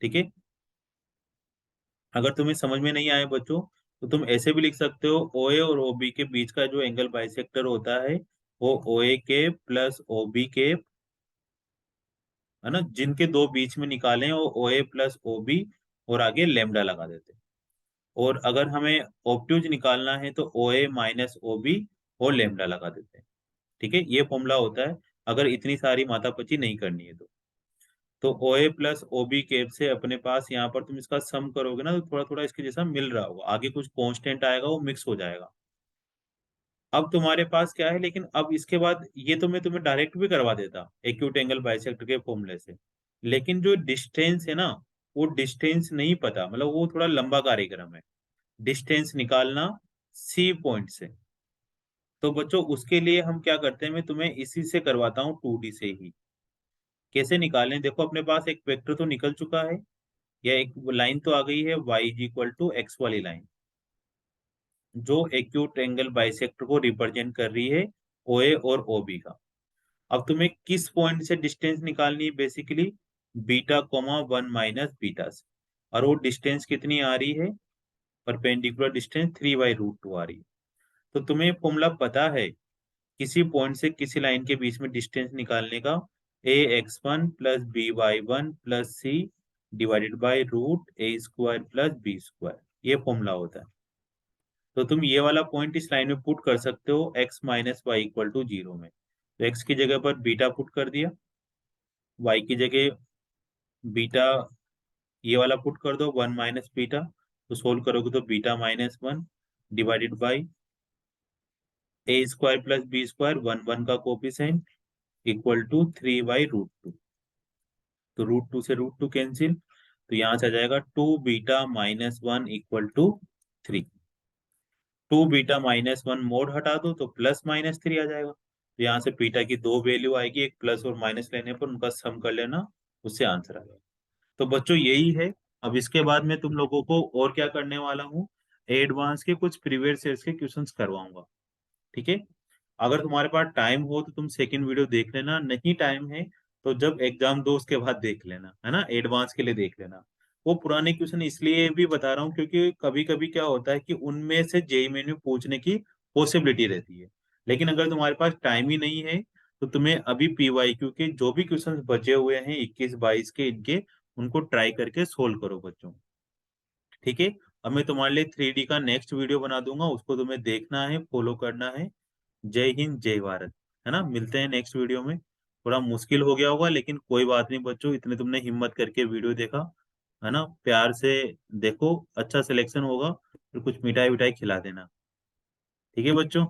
ठीक है, अगर तुम्हें समझ में नहीं आए बच्चों, तो तुम ऐसे भी लिख सकते हो, OA और OB के बीच का जो एंगल बाइसेक्टर होता है वो OA के प्लस OB के, है ना, जिनके दो बीच में निकाले वो OA प्लस OB, और आगे लेमडा लगा देते हैं। और अगर हमें ऑब्ट्यूज निकालना है तो OA माइनस OB और लेमडा लगा देते हैं। ठीक है, ये फॉर्मूला होता है अगर इतनी सारी मातापची नहीं करनी है तो। तो ओ ए प्लस ओ बी कैप से अपने पास यहाँ पर तुम इसका सम करोगे ना तो थोड़ा थोड़ा इसके जैसा मिल रहा होगा, आगे कुछ कांस्टेंट आएगा वो मिक्स हो जाएगा। अब तुम्हारे पास क्या है, लेकिन अब इसके बाद ये तो मैं तुम्हें डायरेक्ट भी करवा देता एक्यूट एंगल बाइसेक्टर के फॉर्मूले से, लेकिन जो डिस्टेंस है ना, वो डिस्टेंस नहीं पता, मतलब वो थोड़ा लंबा कार्यक्रम है डिस्टेंस निकालना सी पॉइंट से। तो बच्चों उसके लिए हम क्या करते हैं, मैं तुम्हें इसी से करवाता हूँ 2D से ही। कैसे निकालें, देखो अपने पास एक वेक्टर तो निकल चुका है, या एक लाइन तो आ गई है y is equal to x वाली लाइन, जो एक्यूट एंगल बाइसेक्टर को रिप्रेजेंट कर रही है OA और OB का। अब तुम्हें किस पॉइंट से डिस्टेंस निकालनी है, basically beta comma 1 minus beta से। और वो डिस्टेंस कितनी आ रही है, परपेंडिकुलर डिस्टेंस 3/√2 आ रही है। तो तुम्हें फॉर्मूला पता है किसी पॉइंट से किसी लाइन के बीच में डिस्टेंस निकालने का, ax1 plus by1 plus c divided by root a² plus b², ये फॉर्मूला होता है। तो तुम ये वाला पॉइंट इस लाइन में पुट कर सकते हो x minus y equal to 0 में। तो x की जगह पर बीटा पुट कर दिया, y की जगह बीटा ये वाला पुट कर दो 1 माइनस बीटा, तो सोल्व करोगे तो beta minus 1 divided by a² plus b², 1 का कोफिशिएंट इक्वल टू 3/√2। तो √2 से √2 कैंसिल, तो यहाँ से आ जाएगा 2β-1 इक्वल टू 3। 2β-1 मोड हटा दो तो +-3 आ जाएगा। तो यहाँ से बीटा की दो वैल्यू आएगी, एक प्लस और माइनस लेने पर उनका सम कर लेना, उससे आंसर आ जाएगा। तो बच्चों यही है। अब इसके बाद में तुम लोगों को और क्या करने वाला हूँ, एडवांस के कुछ प्रीवियस ईयर्स के क्वेश्चंस करवाऊंगा, ठीक है। अगर तुम्हारे पास टाइम हो तो तुम सेकंड वीडियो देख लेना, नहीं टाइम है तो जब एग्जाम दो उसके बाद देख लेना, है ना, एडवांस के लिए देख लेना। वो पुराने क्वेश्चन इसलिए भी बता रहा हूँ क्योंकि कभी कभी क्या होता है कि उनमें से जेईई मेन में पूछने की पॉसिबिलिटी रहती है। लेकिन अगर तुम्हारे पास टाइम ही नहीं है तो तुम्हें अभी पीवाईक्यू के जो भी क्वेश्चन बचे हुए हैं 21-22 के इनके, उनको ट्राई करके सोल्व करो बच्चों, ठीक है। अब मैं तुम्हारे लिए 3D का नेक्स्ट वीडियो बना दूंगा, उसको तुम्हें देखना है, फॉलो करना है। जय हिंद जय भारत, है ना, मिलते हैं नेक्स्ट वीडियो में। थोड़ा मुश्किल हो गया होगा लेकिन कोई बात नहीं बच्चों, इतने तुमने हिम्मत करके वीडियो देखा, है ना, प्यार से देखो, अच्छा सिलेक्शन होगा, फिर कुछ मिठाई विठाई खिला देना, ठीक है बच्चों।